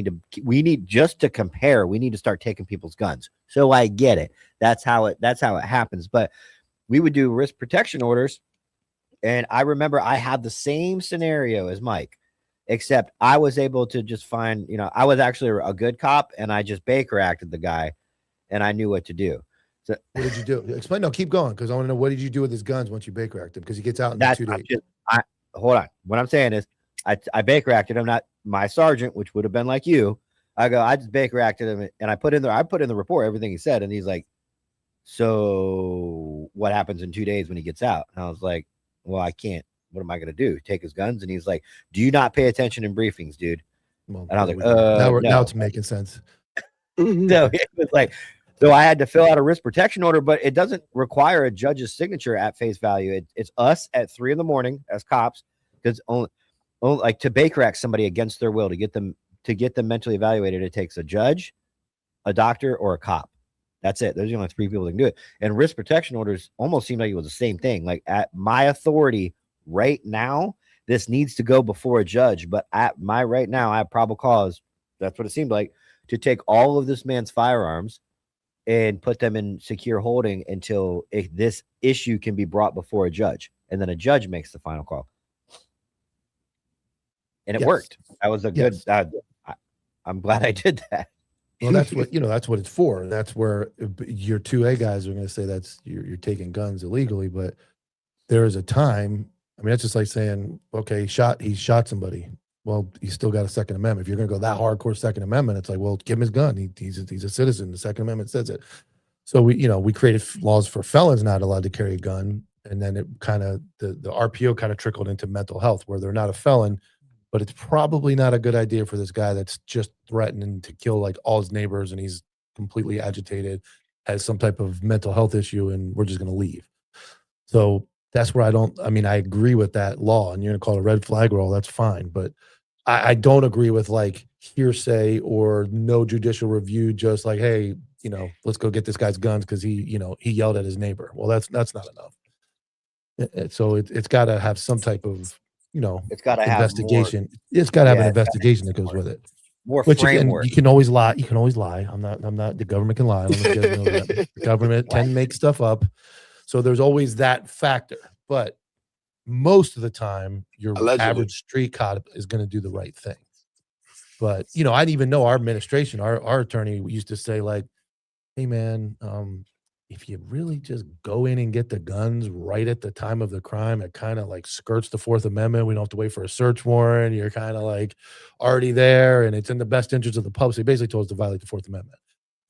need just to compare, we need to start taking people's guns. So I get it. That's how it happens. But we would do risk protection orders. And I remember I had the same scenario as Mike, except I was able to just find, I was actually a good cop, and I just Baker acted the guy, and I knew what to do. So what did you do? Explain. No, keep going, because I want to know, what did you do with his guns once you Baker acted him? Because he gets out in 2 days. Hold on. What I'm saying is, I Baker acted him, not my sergeant, which would have been like you. I just Baker acted him, and I put in the report everything he said, and he's like, so what happens in 2 days when he gets out? And I was like, well, I can't. What am I going to do? Take his guns? And he's like, do you not pay attention in briefings, dude? Well, and I was like, now it's making sense. No, it was like, So I had to fill out a risk protection order, but it doesn't require a judge's signature at face value. It's us at 3 a.m. as cops, because only like to Baker Act somebody against their will to get them mentally evaluated. It takes a judge, a doctor, or a cop. That's it. There's only 3 people that can do it. And risk protection orders almost seemed like it was the same thing. Like at my authority right now, this needs to go before a judge. But at my right now, I have probable cause. That's what it seemed like, to take all of this man's firearms and put them in secure holding until this issue can be brought before a judge. And then a judge makes the final call. And it worked. That was a good, I'm glad I did that. Well, that's what, that's what it's for. That's where your 2A guys are going to say that's you're taking guns illegally. But there is a time. I mean, that's just like saying, okay, he shot somebody. Well, he's still got a Second Amendment. If you're going to go that hardcore Second Amendment, it's like, well, give him his gun. He's a citizen. The Second Amendment says it. So we created laws for felons not allowed to carry a gun, and then it kind of the RPO kind of trickled into mental health, where they're not a felon, but it's probably not a good idea for this guy that's just threatening to kill like all his neighbors, and he's completely agitated, has some type of mental health issue, and we're just going to leave. So that's where I agree with that law, and you're going to call it a red flag law. That's fine. But I don't agree with like hearsay or no judicial review. Just like, hey, let's go get this guy's guns because he yelled at his neighbor. Well, that's not enough. So it's got to have some type of, it's got to investigation. It's got to have an investigation that goes with it. Which framework. Again, you can always lie. You can always lie. I'm not. The government can lie. The government can make stuff up. So there's always that factor. But most of the time, your average street cop is going to do the right thing. But I didn't even know our administration, our attorney used to say like, "Hey man, if you really just go in and get the guns right at the time of the crime, it kind of like skirts the Fourth Amendment. We don't have to wait for a search warrant. You're kind of like already there, and it's in the best interest of the public." So he basically told us to violate the Fourth Amendment,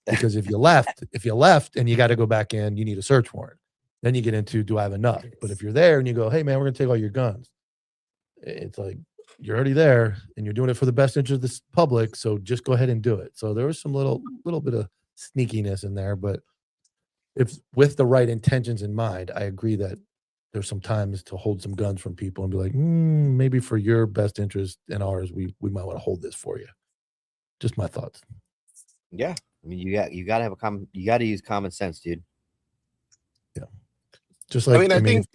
because if you left and you got to go back in, you need a search warrant. Then you get into, do I have enough? But if you're there and you go, hey man, we're gonna take all your guns, it's like you're already there and you're doing it for the best interest of the public. So just go ahead and do it. So there was some little bit of sneakiness in there, but if with the right intentions in mind, I agree that there's some times to hold some guns from people and be like, maybe for your best interest and ours, we might want to hold this for you. Just my thoughts. Yeah, I mean, you got to use common sense, dude. Yeah, just like I think.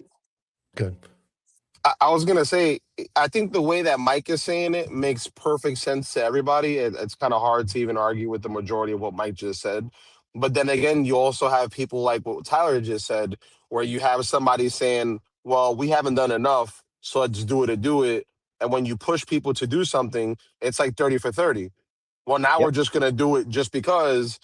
Good. I was gonna say, I think the way that Mike is saying it makes perfect sense to everybody. It's kind of hard to even argue with the majority of what Mike just said. But then again, you also have people like what Tyler just said, where you have somebody saying, well, we haven't done enough, so let's do it to do it. And when you push people to do something, it's like 30 for 30. Well, now we're just going to do it just because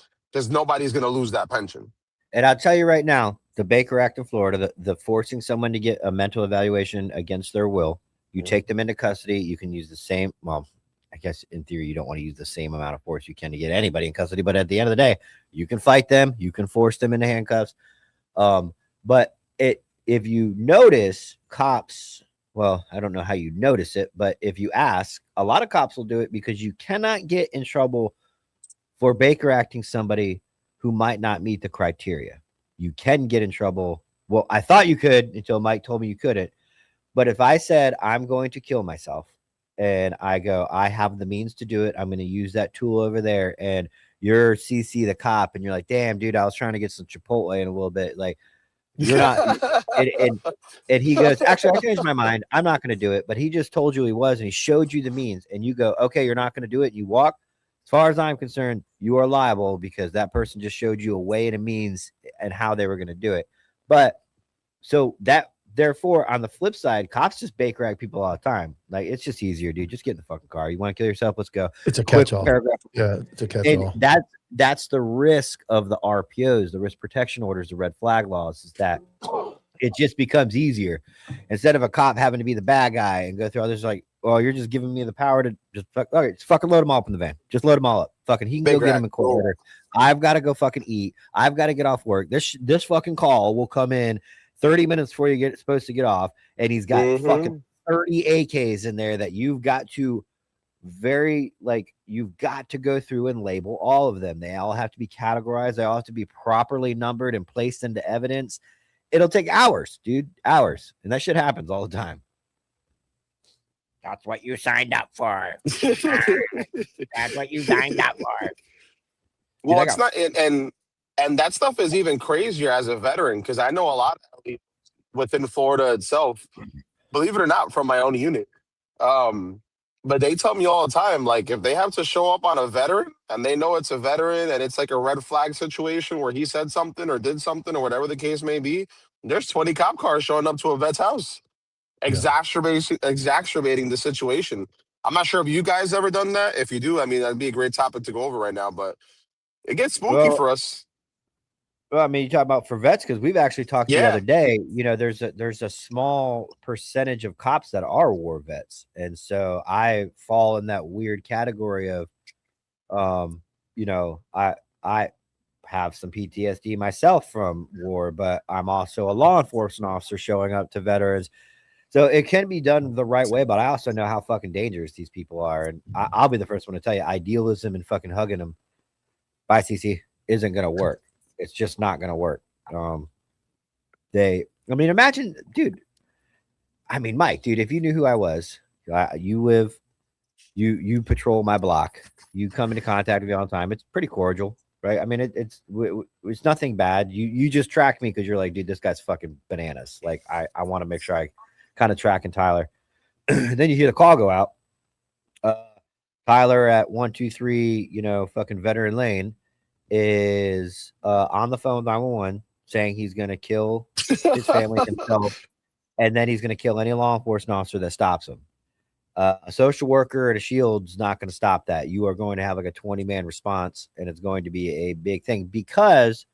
nobody's going to lose that pension. And I'll tell you right now, the Baker Act in Florida, the forcing someone to get a mental evaluation against their will, you take them into custody, you can use the same, well, I guess in theory, you don't want to use the same amount of force you can to get anybody in custody. But at the end of the day, you can fight them. You can force them into handcuffs. But if you notice cops, well, I don't know how you notice it, but if you ask, a lot of cops will do it because you cannot get in trouble for Baker acting somebody who might not meet the criteria. You can get in trouble. Well, I thought you could until Mike told me you couldn't. But if I said, I'm going to kill myself, and I go, I have the means to do it, I'm going to use that tool over there, and you're CC the cop, and you're like, damn, dude, I was trying to get some Chipotle in a little bit. Like, you're not. and he goes, actually, I changed my mind. I'm not going to do it. But he just told you he was, and he showed you the means. And you go, okay, you're not going to do it. You walk. As far as I'm concerned, you are liable because that person just showed you a way and a means and how they were going to do it. But so that, therefore, on the flip side, cops just Baker act people all the time. Like, it's just easier, dude. Just get in the fucking car. You want to kill yourself? Let's go. It's a catch-all. Yeah, it's a catch-all. And that's the risk of the RPOs, the risk protection orders, the red flag laws, is that it just becomes easier. Instead of a cop having to be the bad guy and go through others like, well, you're just giving me the power to just fucking load them all up in the van. Just load them all up. Fucking, he can go get them in court order. I've got to go fucking eat. I've got to get off work. This fucking call will come in 30 minutes before you supposed to get off, and he's got fucking 30 AKs in there that you've got to very like you've got to go through and label all of them. They all have to be categorized. They all have to be properly numbered and placed into evidence. It'll take hours, dude, hours. And that shit happens all the time. That's what you signed up for. That's what you signed up for. Well, it's not, and that stuff is even crazier as a veteran because I know a lot within Florida itself. Believe it or not, from my own unit. But they tell me all the time, like if they have to show up on a veteran and they know it's a veteran and it's like a red flag situation where he said something or did something or whatever the case may be, there's 20 cop cars showing up to a vet's house, exacerbating the situation. I'm not sure if you guys ever done that. If you do, I mean, that'd be a great topic to go over right now, but it gets spooky for us. Well, I mean, you talk about for vets because we've actually talked the other day. You know, there's a small percentage of cops that are war vets, and so I fall in that weird category of, you know, I have some PTSD myself from war, but I'm also a law enforcement officer showing up to veterans, so it can be done the right way. But I also know how fucking dangerous these people are, and I'll be the first one to tell you, idealism and fucking hugging them, bye CC, isn't gonna work. It's just not going to work. I mean, imagine, dude. I mean, Mike, dude, if you knew who I was, you patrol my block. You come into contact with me all the time. It's pretty cordial, right? I mean, it's nothing bad. You just track me because you're like, dude, this guy's fucking bananas. Like, I want to make sure I kind of tracking Tyler. Then you hear the call go out. Tyler at 123, you know, fucking Veteran Lane is on the phone with 911 saying he's going to kill his family himself, and then he's going to kill any law enforcement officer that stops him. A social worker and a shield's not going to stop that. You are going to have like a 20-man response, and it's going to be a big thing because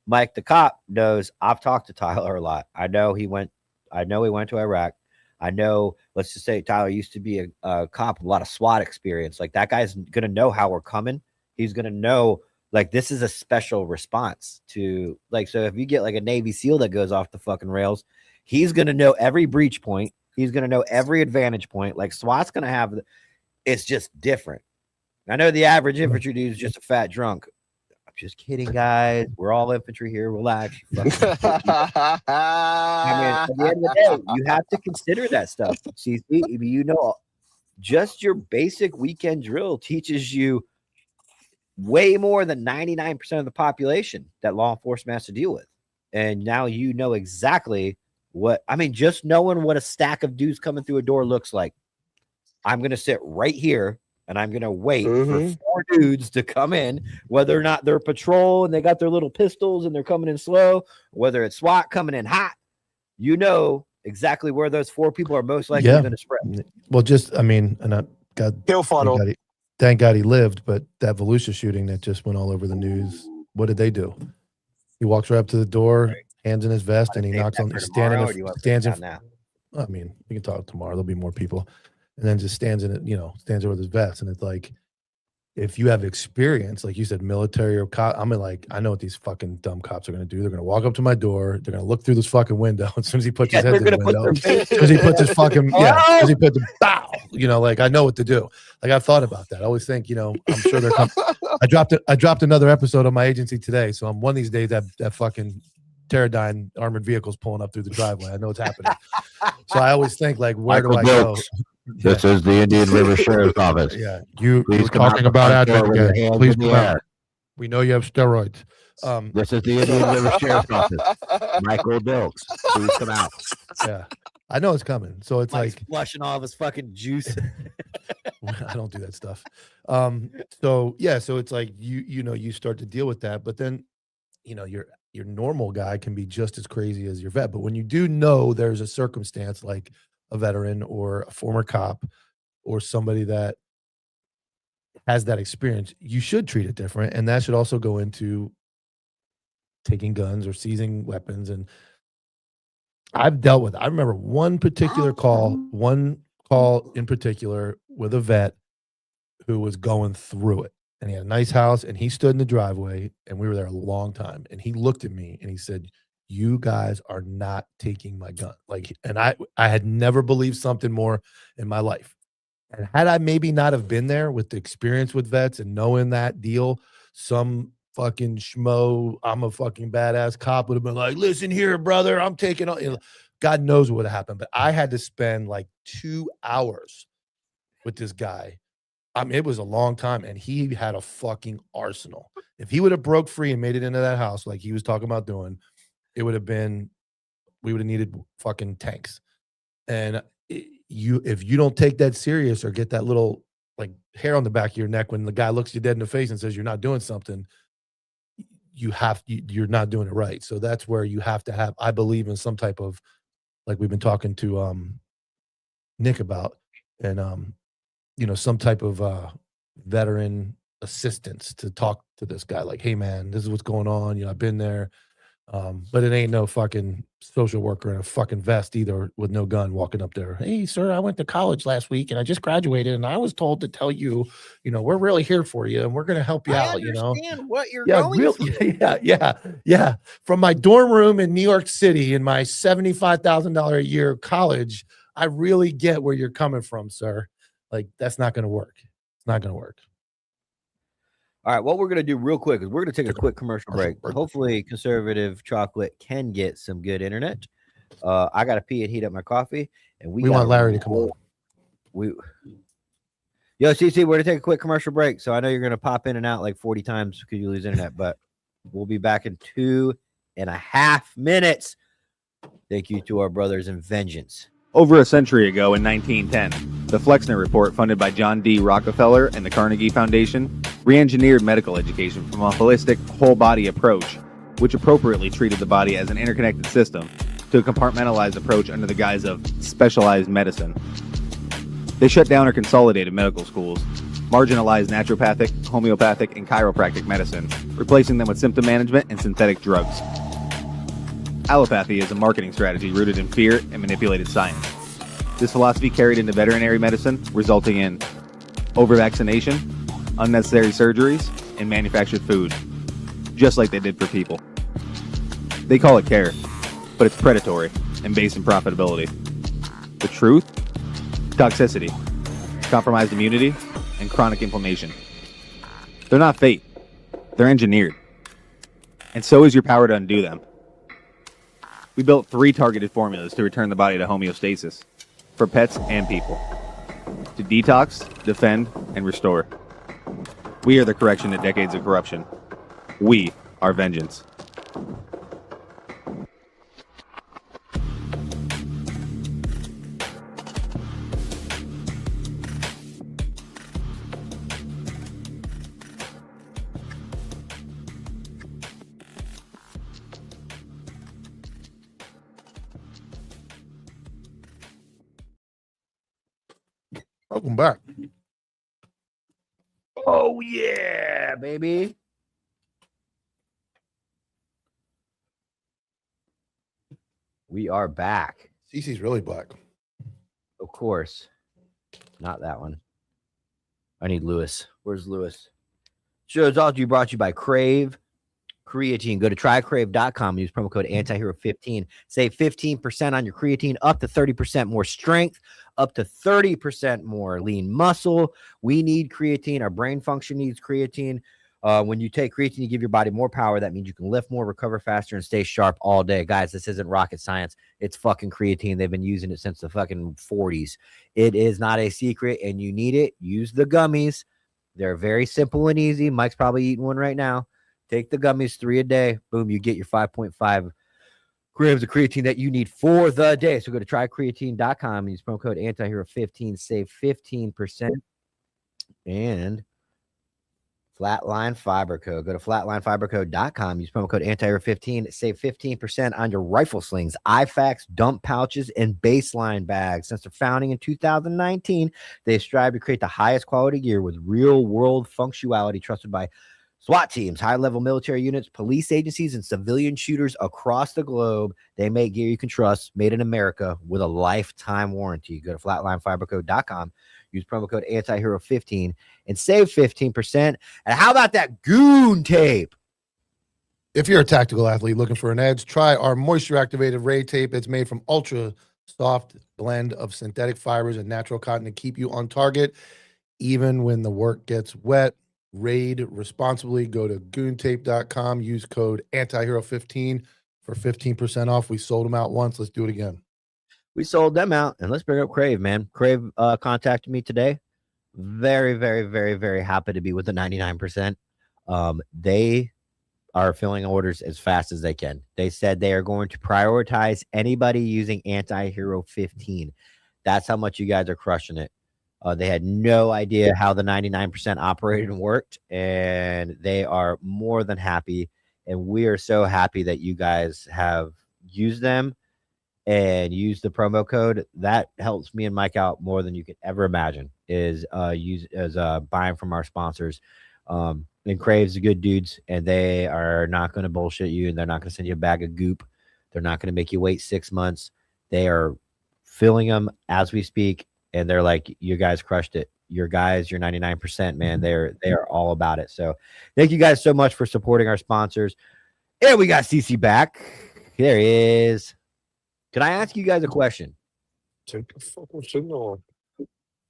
Mike the cop knows I've talked to Tyler a lot. I know he went to Iraq. I know, let's just say Tyler used to be a cop with a lot of SWAT experience. Like that guy's going to know how we're coming. He's going to know, like, this is a special response to, like, so if you get like a Navy SEAL that goes off the fucking rails, he's going to know every breach point. He's going to know every advantage point. Like SWAT's going to have, it's just different. I know the average infantry dude is just a fat drunk. I'm just kidding, guys. We're all infantry here. Relax. I mean, at the end of the day, you have to consider that stuff. See, you know, just your basic weekend drill teaches you way more than 99% of the population that law enforcement has to deal with. And now you know exactly what, I mean, just knowing what a stack of dudes coming through a door looks like. I'm going to sit right here and I'm going to wait for 4 dudes to come in, whether or not they're patrol and they got their little pistols and they're coming in slow, whether it's SWAT coming in hot, you know exactly where those 4 people are most likely going to spread. Well, just, I mean, and kill funnel. Thank God he lived, but that Volusia shooting that just went all over the news, what did they do? He walks right up to the door, hands in his vest, and he knocks on, stands in. I mean, we can talk tomorrow. There'll be more people. And then just stands in it, you know, stands there with his vest. And it's like, if you have experience, like you said, military or cop, I mean, like, I know what these fucking dumb cops are going to do. They're going to walk up to my door. They're going to look through this fucking window. As soon as he puts his head through the window, as he puts his fucking, as he puts the bow, you know, like, I know what to do. Like, I've thought about that. I always think, you know, I'm sure they're coming. I dropped another episode on my agency today. So I'm one of these days that fucking Pterodyne armored vehicles pulling up through the driveway. I know it's happening. So I always think, like, where do I go? This is the Indian River Sheriff's Office. Yeah, you were talking about Adrian again. Please come out. We know you have steroids. This is the Indian River Sheriff's Office. Michael Dilks, please come out. Yeah, I know it's coming. So it's Mike's like flushing all of his fucking juice. I don't do that stuff. So yeah, so it's like you know, you start to deal with that, but then you know your normal guy can be just as crazy as your vet. But when you do know there's a circumstance like a veteran or a former cop or somebody that has that experience, you should treat it different. And that should also go into taking guns or seizing weapons. And I've dealt with it. I remember one call in particular with a vet who was going through it. And he had a nice house and he stood in the driveway and we were there a long time. And he looked at me and he said, "You guys are not taking my gun." Like, and I had never believed something more in my life. And had I maybe not have been there with the experience with vets and knowing that deal, some fucking schmo, I'm a fucking badass cop would have been like, listen here, brother, I'm taking on, God knows what would have happened. But I had to spend like 2 hours with this guy. I mean, it was a long time, and he had a fucking arsenal. If he would have broke free and made it into that house like he was talking about doing, it would have been, we would have needed fucking tanks. And if you don't take that serious or get that little like hair on the back of your neck when the guy looks you dead in the face and says you're not doing something, you're not doing it right. So that's where you have to have, I believe, in some type of, like we've been talking to Nick about, and some type of veteran assistance to talk to this guy, like, hey man, this is what's going on, I've been there. But it ain't no fucking social worker in a fucking vest either with no gun walking up there. Hey, sir, I went to college last week and I just graduated and I was told to tell you, we're really here for you and we're going to help you out, understand what you're Yeah, going through. yeah. From my dorm room in New York City in my $75,000 a year college, I really get where you're coming from, sir. Like, that's not going to work. It's not going to work. All right, what we're going to do real quick is we're going to take a quick commercial break. Hopefully, Conservative Chocolate can get some good internet. I got to pee and heat up my coffee. And we want Larry to come on. Yo, CC, we're going to take a quick commercial break. So I know you're going to pop in and out like 40 times because you lose internet, but we'll be back in 2.5 minutes. Thank you to our brothers in Vengeance. Over a century ago in 1910, the Flexner Report, funded by John D. Rockefeller and the Carnegie Foundation, re-engineered medical education from a holistic, whole-body approach, which appropriately treated the body as an interconnected system, to a compartmentalized approach under the guise of specialized medicine. They shut down or consolidated medical schools, marginalized naturopathic, homeopathic, and chiropractic medicine, replacing them with symptom management and synthetic drugs. Allopathy is a marketing strategy rooted in fear and manipulated science. This philosophy carried into veterinary medicine, resulting in over-vaccination, unnecessary surgeries, and manufactured food, just like they did for people. They call it care, but it's predatory and based in profitability. The truth? Toxicity, compromised immunity, and chronic inflammation. They're not fate. They're engineered. And so is your power to undo them. We built 3 targeted formulas to return the body to homeostasis, for pets and people, to detox, defend, and restore. We are the correction to decades of corruption. We are vengeance. Welcome back. Oh, yeah, baby. We are back. CC's really black. Of course. Not that one. I need Lewis. Where's Lewis? Show's also brought to you by Crave Creatine. Go to trycrave.com. Use promo code Antihero15. Save 15% on your creatine, up to 30% more strength, up to 30% more lean muscle. We need creatine. Our brain function needs creatine. When you take creatine, you give your body more power. That means you can lift more, recover faster, and stay sharp all day. Guys, this isn't rocket science. It's fucking creatine. They've been using it since the fucking 40s. It is not a secret, and you need it. Use the gummies. They're very simple and easy. Mike's probably eating one right now. Take the gummies, 3 a day. Boom, you get your 5.5 grams of creatine that you need for the day. So go to trycreatine.com and use promo code Antihero15. Save 15%. And Flatline Fiber Code. Go to flatlinefibercode.com. Use promo code Antihero15. Save 15% on your rifle slings, IFAKs, dump pouches, and baseline bags. Since their founding in 2019, they strive to create the highest quality gear with real-world functionality trusted by SWAT teams, high-level military units, police agencies, and civilian shooters across the globe. They make gear you can trust, made in America, with a lifetime warranty. Go to flatlinefibercode.com. Use promo code Antihero15 and save 15%. And how about that goon tape? If you're a tactical athlete looking for an edge, try our moisture-activated Ray tape. It's made from ultra soft blend of synthetic fibers and natural cotton to keep you on target, even when the work gets wet. Raid responsibly. Go to goontape.com. Use code Antihero15 for 15% off. We sold them out once. Let's do it again. We sold them out, and let's bring up Crave, man. Crave contacted me today. Very, very, very, very happy to be with the 99%. They are filling orders as fast as they can. They said they are going to prioritize anybody using Antihero 15. That's how much you guys are crushing it. They had no idea how the 99% operated and worked, and they are more than happy. And we are so happy that you guys have used them and use the promo code. That helps me and Mike out more than you could ever imagine, is buying from our sponsors. And Crave's good dudes, and they are not going to bullshit you, and they're not going to send you a bag of goop. They're not going to make you wait 6 months. They are filling them as we speak, and they're like, you guys crushed it. Your guys, your 99%, man. They are all about it. So thank you guys so much for supporting our sponsors. And we got CC back. There he is. Can I ask you guys a question? Take the fucking signal.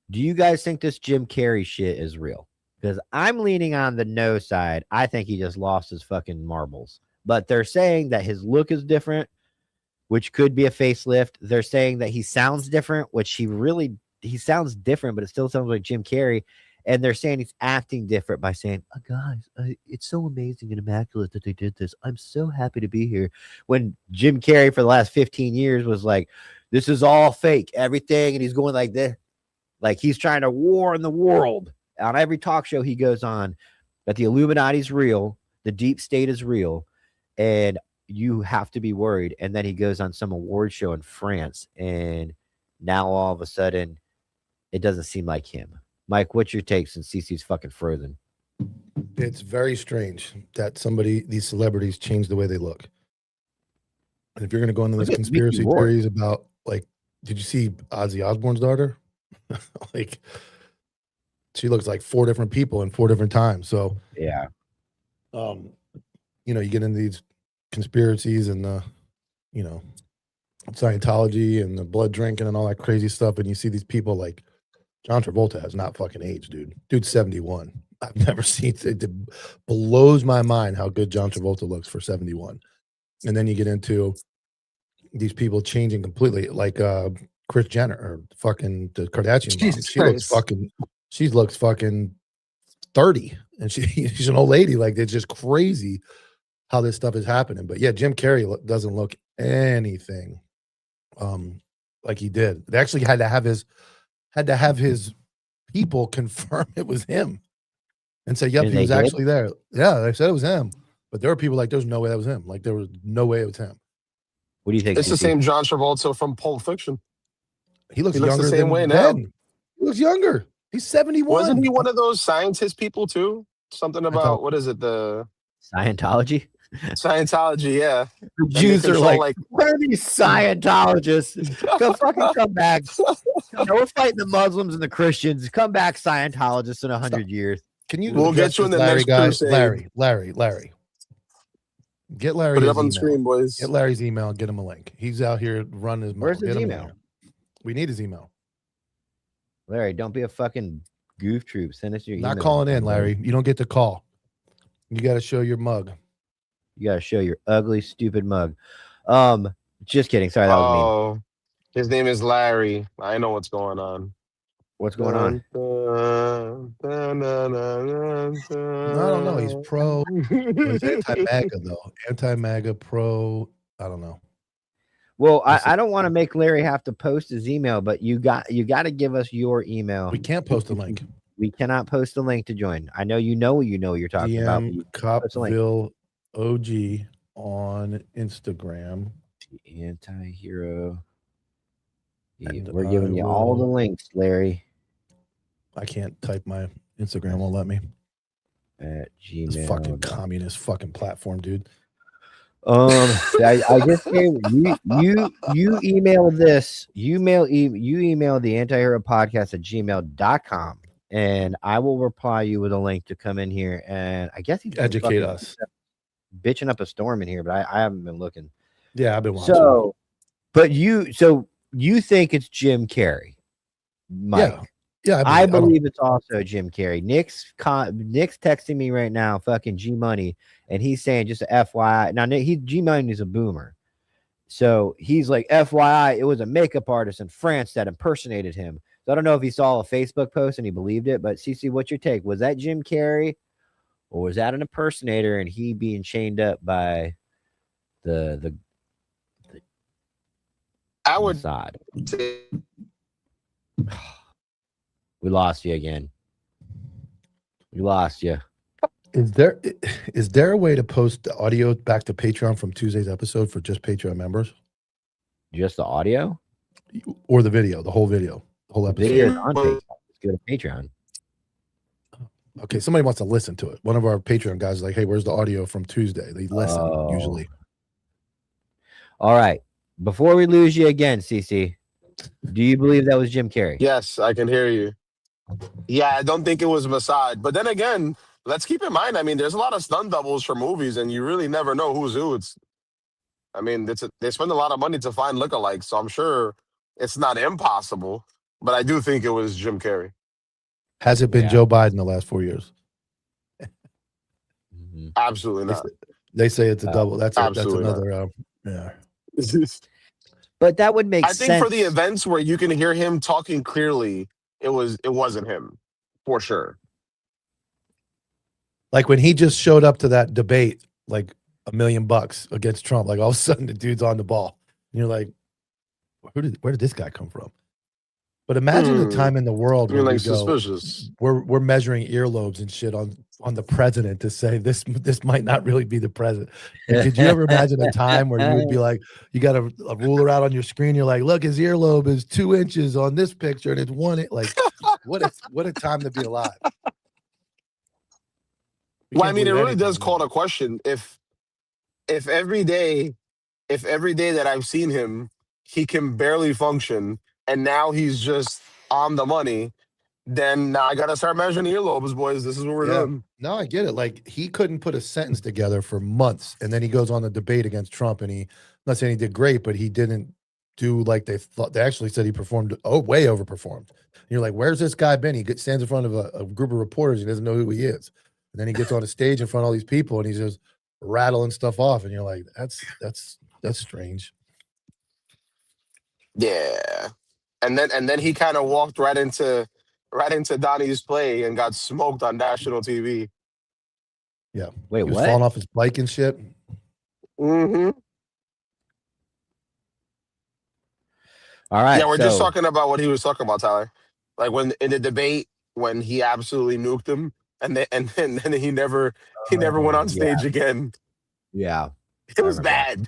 Do you guys think this Jim Carrey shit is real? Because I'm leaning on the no side. I think he just lost his fucking marbles. But they're saying that his look is different, which could be a facelift. They're saying that he sounds different, which he sounds different, but it still sounds like Jim Carrey. And they're saying he's acting different by saying, oh, guys, it's so amazing and immaculate that they did this. I'm so happy to be here. When Jim Carrey for the last 15 years was like, this is all fake, everything. And he's going like this. Like he's trying to warn the world on every talk show he goes on that the Illuminati's real, the deep state is real, and you have to be worried. And then he goes on some award show in France, and now all of a sudden it doesn't seem like him. Mike, what's your take since CC's fucking frozen? It's very strange that these celebrities change the way they look. And if you're going to go into this conspiracy theories about, like, did you see Ozzy Osbourne's daughter? Like, she looks like 4 different people in 4 different times. So yeah, you get into these conspiracies and the, Scientology and the blood drinking and all that crazy stuff, and you see these people like John Travolta has not fucking aged, dude. Dude's 71. I've never seen it. It blows my mind how good John Travolta looks for 71. And then you get into these people changing completely, like Kris Jenner or fucking the Kardashian mom. She looks fucking 30, and she's an old lady. Like, it's just crazy how this stuff is happening. But yeah, Jim Carrey doesn't look anything like he did. They actually had to have his people confirm it was him and say, yep, he was actually there. Yeah, they said it was him. But there were people like, there's no way that was him. Like, there was no way it was him. What do you think? It's the same John Travolta from Pulp Fiction. He looks younger the same way now. Ben. He looks younger. He's 71. Wasn't he one of those scientist people too? Something about, what is it? The Scientology? Scientology, yeah. The Jews are like, where are these Scientologists? Come back. We're fighting the Muslims and the Christians. Come back, Scientologists, in 100 years. Can you? We'll get you in the next crusade. Larry. Get Larry. Put it up on the screen, boys. Get Larry's email and get him a link. He's out here running his. Where's his email? We need his email. Larry, don't be a fucking goof troop. Send us your email. Not calling in, Larry. You don't get to call. You got to show your mug. You got to show your ugly, stupid mug. Just kidding. Sorry, that was mean. His name is Larry. I know what's going on. What's going on? I don't know. He's pro. He's anti-MAGA, though. Anti-MAGA, pro. I don't know. Well, I don't want to make Larry have to post his email, but you got to give us your email. We can't post a link. We cannot post a link to join. I know you know what you're talking about. Copville OG on Instagram. The Antihero. We're giving you all the links, Larry. I can't type my Instagram. Won't let me. At Gmail. This fucking communist fucking platform, dude. I just gave you email this. You email the Antihero podcast at gmail.com, and I will reply you with a link to come in here. And I guess he's educate us. Bitching up a storm in here, but I haven't been looking. Yeah, I've been watching. So you think it's Jim Carrey, Mike? Yeah, I believe it's also Jim Carrey. Nick's texting me right now, fucking G Money, and he's saying just a FYI. Now G Money is a boomer, so he's like, FYI, it was a makeup artist in France that impersonated him. So I don't know if he saw a Facebook post and he believed it, but CC, what's your take? Was that Jim Carrey, or was that an impersonator and he being chained up by the I would Mossad? say We lost you again. We lost you. Is there a way to post the audio back to Patreon from Tuesday's episode for just Patreon members? Just the audio? Or the video, the whole video, the whole episode? Video is on Patreon. Let's go to Patreon. Okay, somebody wants to listen to it. One of our Patreon guys is like, hey, where's the audio from Tuesday? They listen usually. All right. Before we lose you again, CC, do you believe that was Jim Carrey? yes, I can hear you. Yeah, I don't think it was Mossad. But then again, let's keep in mind, I mean, there's a lot of stunt doubles for movies, and you really never know who's who. I mean, they spend a lot of money to find lookalikes, so I'm sure it's not impossible. But I do think it was Jim Carrey. Has it been Joe Biden the last 4 years? Mm-hmm. Absolutely not. They say it's a double. That's absolutely another. Yeah. But that would make I sense. think for the events where you can hear him talking clearly, it wasn't him, for sure. Like when he just showed up to that debate, like $1 million against Trump, like all of a sudden the dude's on the ball. And you're like, where did this guy come from? But imagine the time in the world You're where like suspicious. we're measuring earlobes and shit on the president to say this might not really be the president. And did you ever imagine a time where you would be like, you got a ruler out on your screen, you're like, look, his earlobe is 2 inches on this picture and it's 1 inch. Like, what a time to be alive. Well, I mean, it really does call to question if every day that I've seen him, he can barely function, and now he's just on the money, then now I gotta start measuring earlobes, boys. This is what we're doing. No, I get it. Like he couldn't put a sentence together for months, and then he goes on the debate against Trump, and I'm not saying he did great, but he didn't do like they thought. They actually said he performed way overperformed. And you're like, where's this guy been? He stands in front of a group of reporters, he doesn't know who he is, and then he gets on a stage in front of all these people, and he's just rattling stuff off, and you're like, that's strange. Yeah, and then he kind of walked right into Donnie's play and got smoked on national TV. Yeah. Wait, he was what? falling off his bike and shit. Mm-hmm. All right. Yeah, we're just talking about what he was talking about, Tyler. Like when in the debate when he absolutely nuked him, and then he never went on stage again. Yeah, it was bad.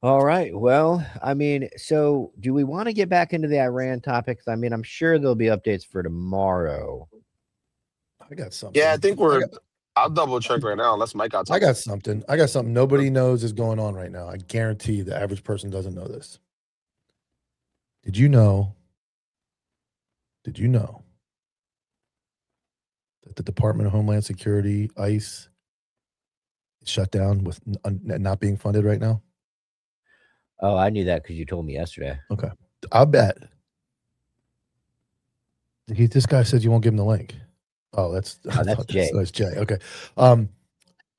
All right. Well, I mean, so do we want to get back into the Iran topics? I mean, I'm sure there'll be updates for tomorrow. I got something. Yeah, I think I'll double check right now unless Mike got something. I got something nobody knows is going on right now. I guarantee the average person doesn't know this. Did you know that the Department of Homeland Security, ICE, is shut down with not being funded right now? Oh, I knew that because you told me yesterday. Okay. I'll bet. This guy says you won't give him the link. Oh, that's Jay. That's Jay. Okay.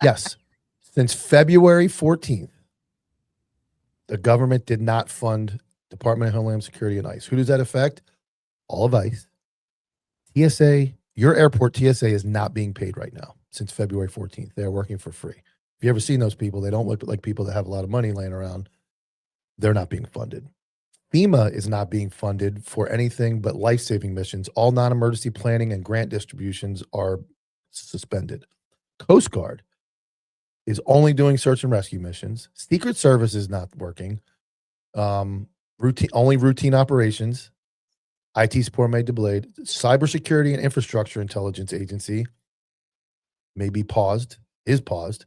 Yes. Since February 14th, the government did not fund Department of Homeland Security and ICE. Who does that affect? All of ICE. TSA, your airport TSA is not being paid right now since February 14th. They're working for free. If you ever seen those people, they don't look like people that have a lot of money laying around. They're not being funded. FEMA is not being funded for anything but life-saving missions. All non-emergency planning and grant distributions are suspended. Coast Guard is only doing search and rescue missions. Secret Service is not working. Only routine operations. IT support may delayed. Cybersecurity and Infrastructure Intelligence Agency may be paused, is paused.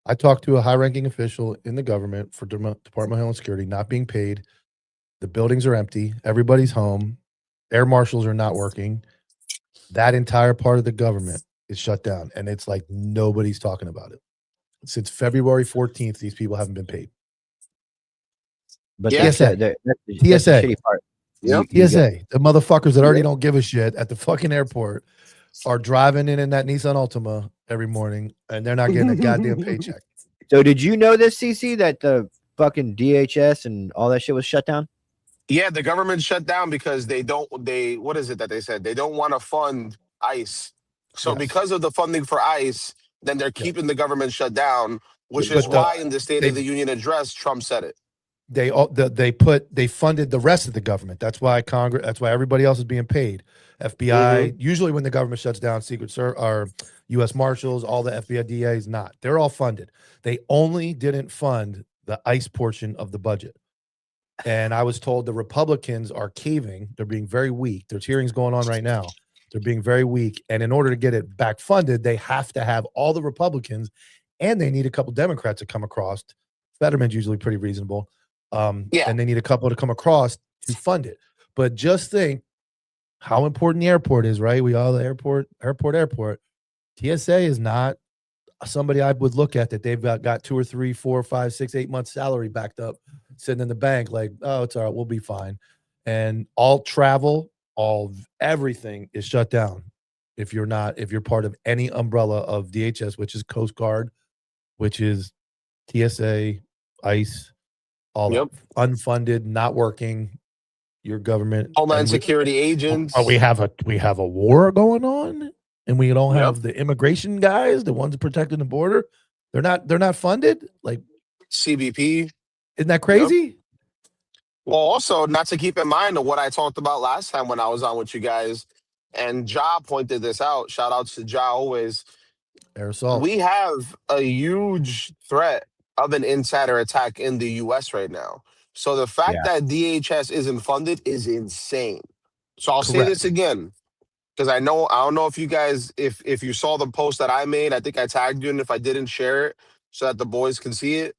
I talked to a high-ranking official in the government for Department of Homeland Security, not being paid. The buildings are empty. Everybody's home. Air marshals are not working. That entire part of the government is shut down, and it's like nobody's talking about it. Since February 14th, these people haven't been paid. But Yeah. that's TSA. the TSA. shitty part. Yep. TSA, the motherfuckers that already Yep. don't give a shit at the fucking airport are driving in that Nissan Altima every morning, and they're not getting a goddamn paycheck. So did you know this, CC, that the fucking DHS and all that shit was shut down? Yeah, the government shut down because what is it that they said? They don't want to fund ICE. So Yes. because of the funding for ICE, then they're Yeah. keeping the government shut down, which But is why in the State of the Union address, Trump said it. They funded the rest of the government. That's why Congress. That's why everybody else is being paid. FBI. Usually, when the government shuts down, Secret Service or U.S. Marshals, all the FBI DAs, not. They're all funded. They only didn't fund the ICE portion of the budget. And I was told the Republicans are caving. They're being very weak. There's hearings going on right now. They're being very weak. And in order to get it back funded, they have to have all the Republicans, and they need a couple Democrats to come across. Fetterman's usually pretty reasonable. Yeah. And they need a couple to come across to fund it. But just think how important the airport is, right? We all the airport. TSA is not somebody I would look at that they've got 2 or 3, 4, 5, 6, 8 months salary backed up, sitting in the bank like, oh, it's all right, we'll be fine. And all travel, everything is shut down if you're part of any umbrella of DHS, which is Coast Guard, which is TSA, ICE, all that unfunded, not working, your government, Homeland Security agents. we have a war going on, and we don't have the immigration guys, the ones protecting the border. They're not funded. Like CBP. Isn't that crazy? Well, also not to keep in mind of what I talked about last time when I was on with you guys, and Ja pointed this out. Shout out to Ja always. Aerosol. We have a huge threat of an insider attack in the U.S. right now. So the fact that DHS isn't funded is insane. So I'll say this again, because I don't know if you guys, if you saw the post that I made, I think I tagged you, and if I didn't, share it so that the boys can see it.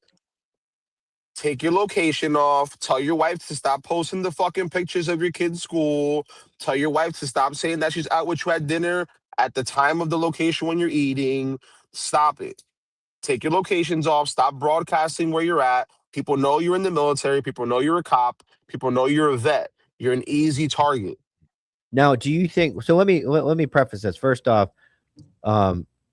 Take your location off. Tell your wife to stop posting the fucking pictures of your kid's school. Tell your wife to stop saying that she's out with you at dinner at the time of the location when you're eating. Stop it. Take your locations off. Stop broadcasting where you're at. People know you're in the military. People know you're a cop. People know you're a vet. You're an easy target. Now, do you think so? Let me preface this. First off,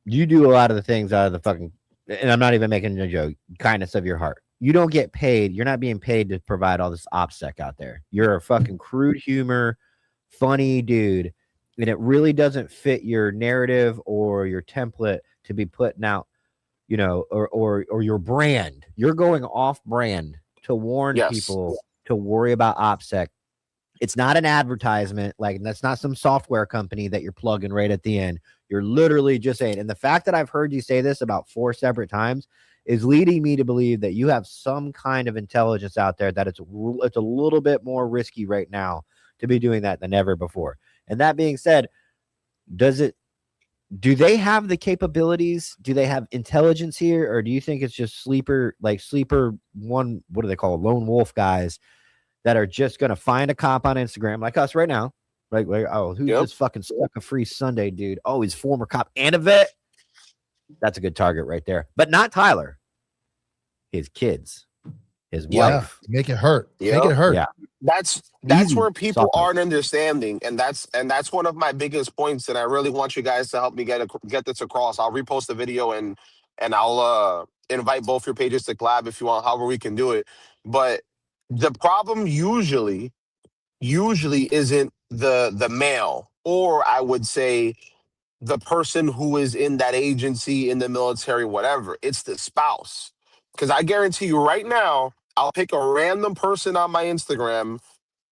you do a lot of the things out of the fucking, and I'm not even making a joke, kindness of your heart. You don't get paid. You're not being paid to provide all this OPSEC out there. You're a fucking crude humor, funny dude, and it really doesn't fit your narrative or your template to be putting out, you know, or your brand. You're going off brand to warn people to worry about OPSEC. It's not an advertisement. Like, that's not some software company that you're plugging right at the end. You're literally just saying, and the fact that I've heard you say this about 4 separate times is leading me to believe that you have some kind of intelligence out there that it's a little bit more risky right now to be doing that than ever before. And that being said, do they have the capabilities? Do they have intelligence here? Or do you think it's just sleeper one, what do they call it? Lone wolf guys that are just going to find a cop on Instagram like us right now? Like oh, who's this fucking Suck a Free Sunday dude? Oh, he's former cop and a vet. That's a good target right there. But not Tyler. His kids, his wife. Make it hurt. Make it hurt. Yeah. That's where people aren't understanding, and that's one of my biggest points. And I really want you guys to help me get this across. I'll repost the video and I'll invite both your pages to collab if you want. However we can do it. But the problem usually isn't the male, or I would say the person who is in that agency, in the military, whatever. It's the spouse. Because I guarantee you right now, I'll pick a random person on my Instagram,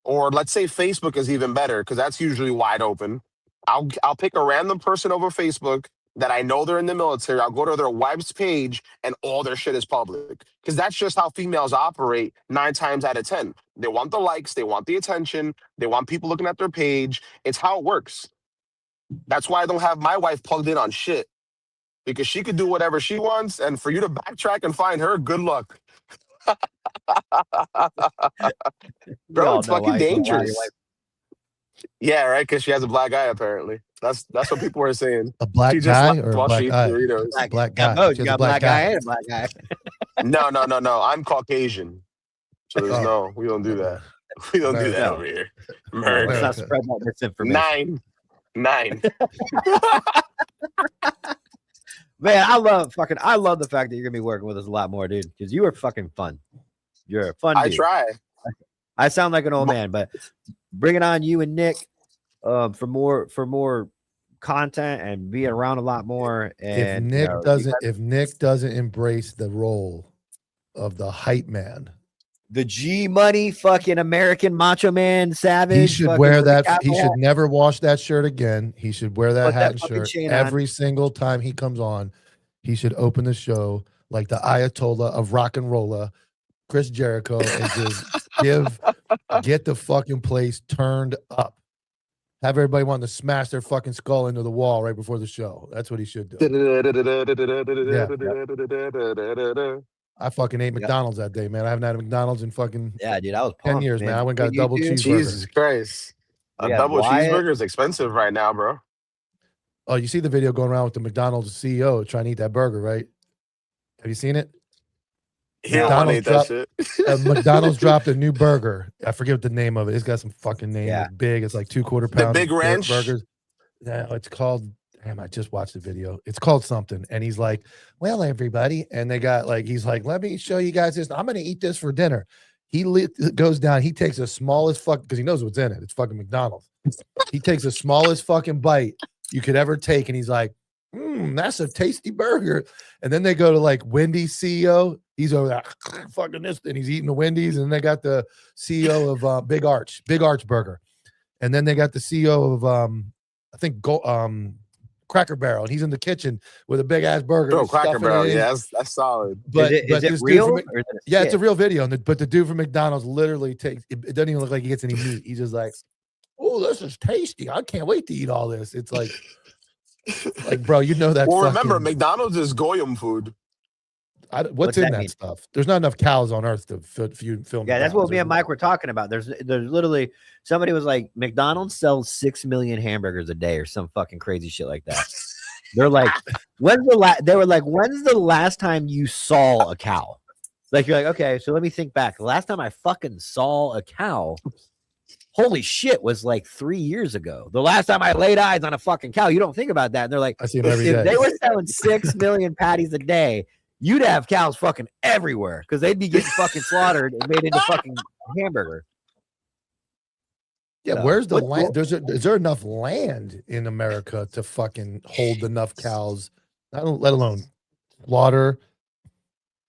or let's say Facebook is even better because that's usually wide open. I'll pick a random person over Facebook that I know they're in the military. I'll go to their wife's page and all their shit is public. Because that's just how females operate 9 times out of 10. They want the likes, they want the attention, they want people looking at their page. It's how it works. That's why I don't have my wife plugged in on shit. Because she could do whatever she wants, and for you to backtrack and find her, good luck. Bro, it's fucking dangerous. Yeah, right, because she has a black eye, apparently. That's what people are saying. A black she guy just or a black eye? Black, black guy. Oh, you got a black guy and a black guy. No. I'm Caucasian. answers. No, we don't do that. Okay. We don't do that America. over here. No, let's America. not spread that misinformation. 9. Man, I love the fact that you're gonna be working with us a lot more, dude. Because you are fucking fun. You're a fun I dude. try. I sound like an old man, but bring it on you and Nick for more content and being around a lot more. And If Nick doesn't embrace the role of the hype man, the G Money fucking American macho man savage, he should fucking wear with the that. He cowboy should hat. never wash that shirt again. He should wear that Put hat that and fucking shirt chain every single time he comes on. He should open the show like the Ayatollah of rock and rolla, Chris Jericho, and just get the fucking place turned up. Have everybody want to smash their fucking skull into the wall right before the show. That's what he should do. I fucking ate McDonald's that day, man. I haven't had a McDonald's in fucking Yeah, dude, I was 10 pumped, years, man. I went and got a You double too? cheeseburger. Jesus Christ. A We had double Wyatt. cheeseburger is expensive right now, bro. Oh, you see the video going around with the McDonald's CEO trying to eat that burger, right? Have you seen it? He don't want to eat that shit. McDonald's dropped a new burger. I forget what the name of it. It's got some fucking name. Yeah. It's big. It's like 2 quarter-pound Big Ranch? burgers. No, it's called. Damn, I just watched the video. It's called something. And he's like, "Well, everybody," and they got like, he's like, "Let me show you guys this. I'm gonna eat this for dinner." He goes down. He takes the smallest fuck because he knows what's in it. It's fucking McDonald's. He takes the smallest fucking bite you could ever take, and he's like, "That's a tasty burger." And then they go to like Wendy's CEO. He's over there fucking this, and he's eating the Wendy's. And then they got the CEO of Big Arch Burger, and then they got the CEO of I think Cracker Barrel, and he's in the kitchen with a big ass burger. Bro, He's Cracker stuffing Barrel, it in. yeah, that's solid. But is it this dude real? from- Or is it a yeah, it's a skit? real video. But the dude from McDonald's literally takes. It doesn't even look like he gets any meat. He's just like, "Oh, this is tasty. I can't wait to eat all this." It's like, bro, you know that. Well, remember, fucking- McDonald's is Goyim food. what's in that that mean? stuff? There's not enough cows on Earth to film. Yeah, that's what McDonald's. me and Mike were talking about. There's literally somebody was like, McDonald's sells 6 million hamburgers a day or some fucking crazy shit like that. They're like, they were like, when's the last time you saw a cow? Like, you're like, okay, so let me think back. The last time I fucking saw a cow, holy shit, was like 3 years ago. The last time I laid eyes on a fucking cow, you don't think about that. And they're like, I see them every if day. they were selling 6 million patties a day, you'd have cows fucking everywhere because they'd be getting fucking slaughtered and made into fucking hamburger. Yeah, So, where's the what- land? Is there enough land in America to fucking hold enough cows? Let alone slaughter,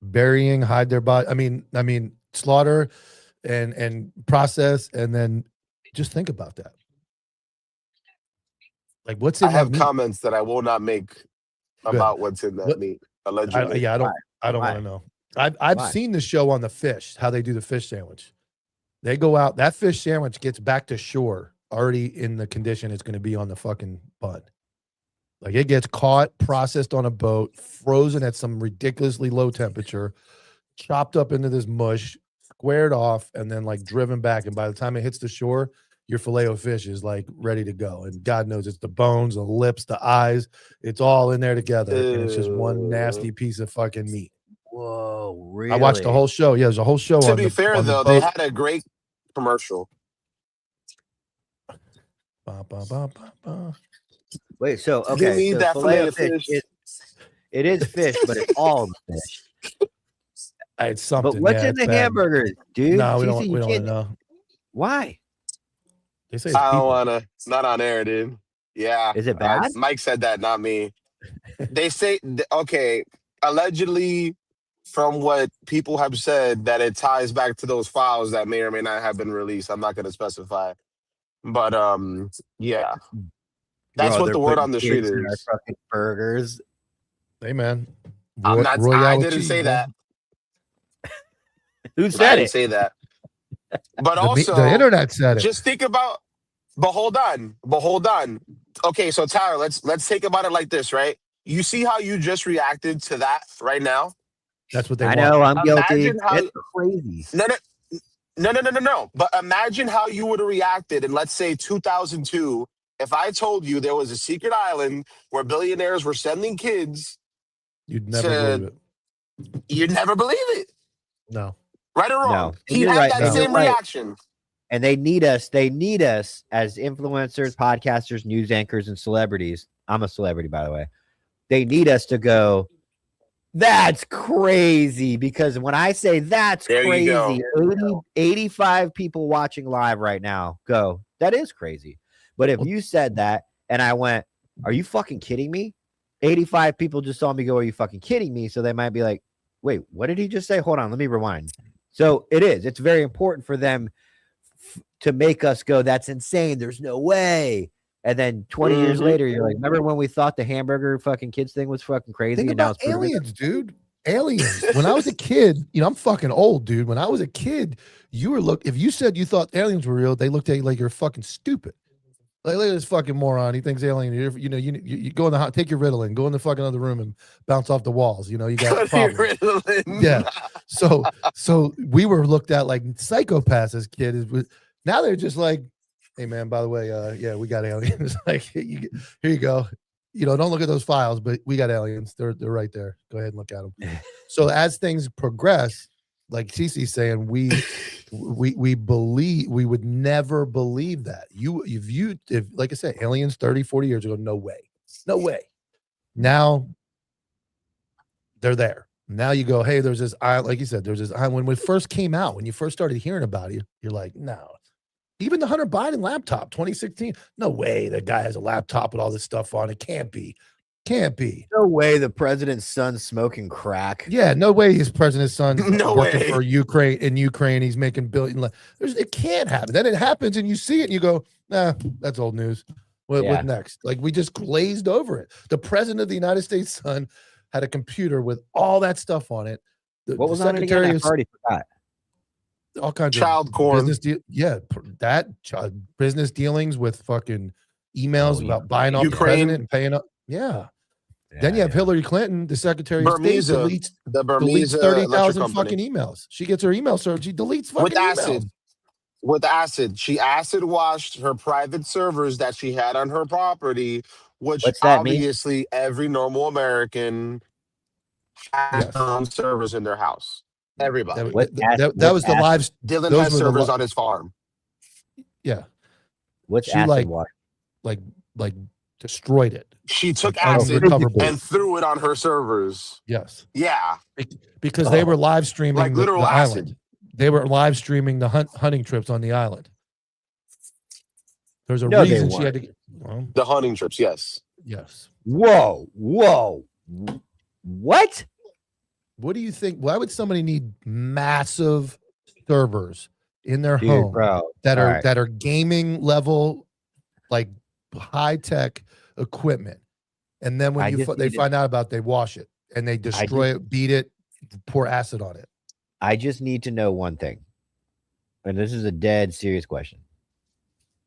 burying, hide their body. I mean, slaughter and process, and then just think about that. Like, what's in I that have meat? comments that I will not make about what's in that What- meat, allegedly. I don't Why? want to know. I've Why? seen the show on the fish, how they do the fish sandwich. They go out, that fish sandwich gets back to shore already in the condition it's going to be on the fucking bun. Like, it gets caught, processed on a boat, frozen at some ridiculously low temperature, chopped up into this mush, squared off, and then like driven back. And by the time it hits the shore, your filet of fish is like ready to go. And God knows it's the bones, the lips, the eyes, it's all in there together. And it's just one nasty piece of fucking meat. Whoa, really? I watched the whole show. Yeah, there's a whole show To on be the fair, on the though, they boat. had a great commercial. Ba, ba, ba, ba, ba. Wait, so You okay, need so that filet filet of fish. It is fish, but it's all fish. It's something. But what's yeah, in it's the bad. hamburgers, dude? No, we TC, don't. you We don't can't- know. Why? They say it's I don't people. want to. Not on air, dude. Yeah. Is it bad? Mike said that, not me. They say, okay, allegedly, from what people have said, that it ties back to those files that may or may not have been released. I'm not going to specify. But, yeah. That's Bro, what they're the word putting on the street kids in our is. fucking burgers. Hey, man. I'm not, Royale I with didn't cheese, say man. that. Who I said didn't it? say that. But The also, the internet said it. just think about, but hold on. Okay, so Tyler, let's think about it like this, right? You see how you just reacted to that right now? That's what they I want. know, I'm guilty. Imagine how- It's crazy. No. But imagine how you would have reacted in, let's say, 2002, if I told you there was a secret island where billionaires were sending kids. You'd never to- believe it. You'd never believe it, No. Right or wrong? No, He you're had right. that No, you're same right. reaction. And they need us. They need us as influencers, podcasters, news anchors, and celebrities. I'm a celebrity, by the way. They need us to go, that's crazy. Because when I say that's There you go. crazy, 85 people watching live right now go, that is crazy. But if you said that and I went, are you fucking kidding me? 85 people just saw me go, are you fucking kidding me? So they might be like, wait, what did he just say? Hold on, let me rewind. So it's very important for them to make us go, that's insane. There's no way. And then 20 years later, you're like, remember when we thought the hamburger fucking kids thing was fucking crazy? Think and now about it's aliens, dude. Aliens. When I was a kid, I'm fucking old, dude. When I was a kid, if you said you thought aliens were real, they looked at you like you're fucking stupid. Like, look at this fucking moron. He thinks alien. You go in the take your Ritalin, go in the fucking other room and bounce off the walls. You got problems. Yeah. So we were looked at like psychopaths as kids. Now they're just like, hey man, by the way, yeah, we got aliens. Like, here you go. Don't look at those files, but we got aliens. They're right there. Go ahead and look at them. So as things progress, like Cece's saying, we believe, we would never believe that. If like I said, aliens 30, 40 years ago, no way. Now they're there. Now you go, hey, there's this island, like you said, there's this island. When it first came out, when you first started hearing about it, you're like, no. Even the Hunter Biden laptop, 2016, no way the guy has a laptop with all this stuff on it. Can't be. No way the president's son's smoking crack. Yeah, no way his president's son's No working way. for Ukraine. In Ukraine, he's making billion. It can't happen. Then it happens and you see it and you go, nah, that's old news. What next? Like, we just glazed over it. The president of the United States' son had a computer with all that stuff on it. What was on it again? I already forgot. All kinds Child of corn. business business dealings with fucking emails about buying off Ukraine. the president and paying up. Yeah. Then you have Hillary Clinton, the Secretary of State, deletes 30,000 fucking emails. She gets her email served. She deletes fucking emails. With acid. She acid washed her private servers that she had on her property, which What's that mean? obviously every normal American has Yes. their own servers in their house. Everybody. That was the live. Dylan those has were the servers on his farm. Yeah. What's She acid wash? like destroyed it. She took Like, acid unrecoverable. and threw it on her servers. Yes. Yeah. Because they were live streaming Like literal the acid. island. They were live streaming the hunting trips on the island. There's a reason she had to. The hunting trips, yes. Yes. Whoa. What? What do you think? Why would somebody need massive servers in their home that are gaming level, like high tech equipment, and then when they find out about it, they wash it and they destroy it, beat it, pour acid on it? I just need to know one thing, and this is a dead serious question.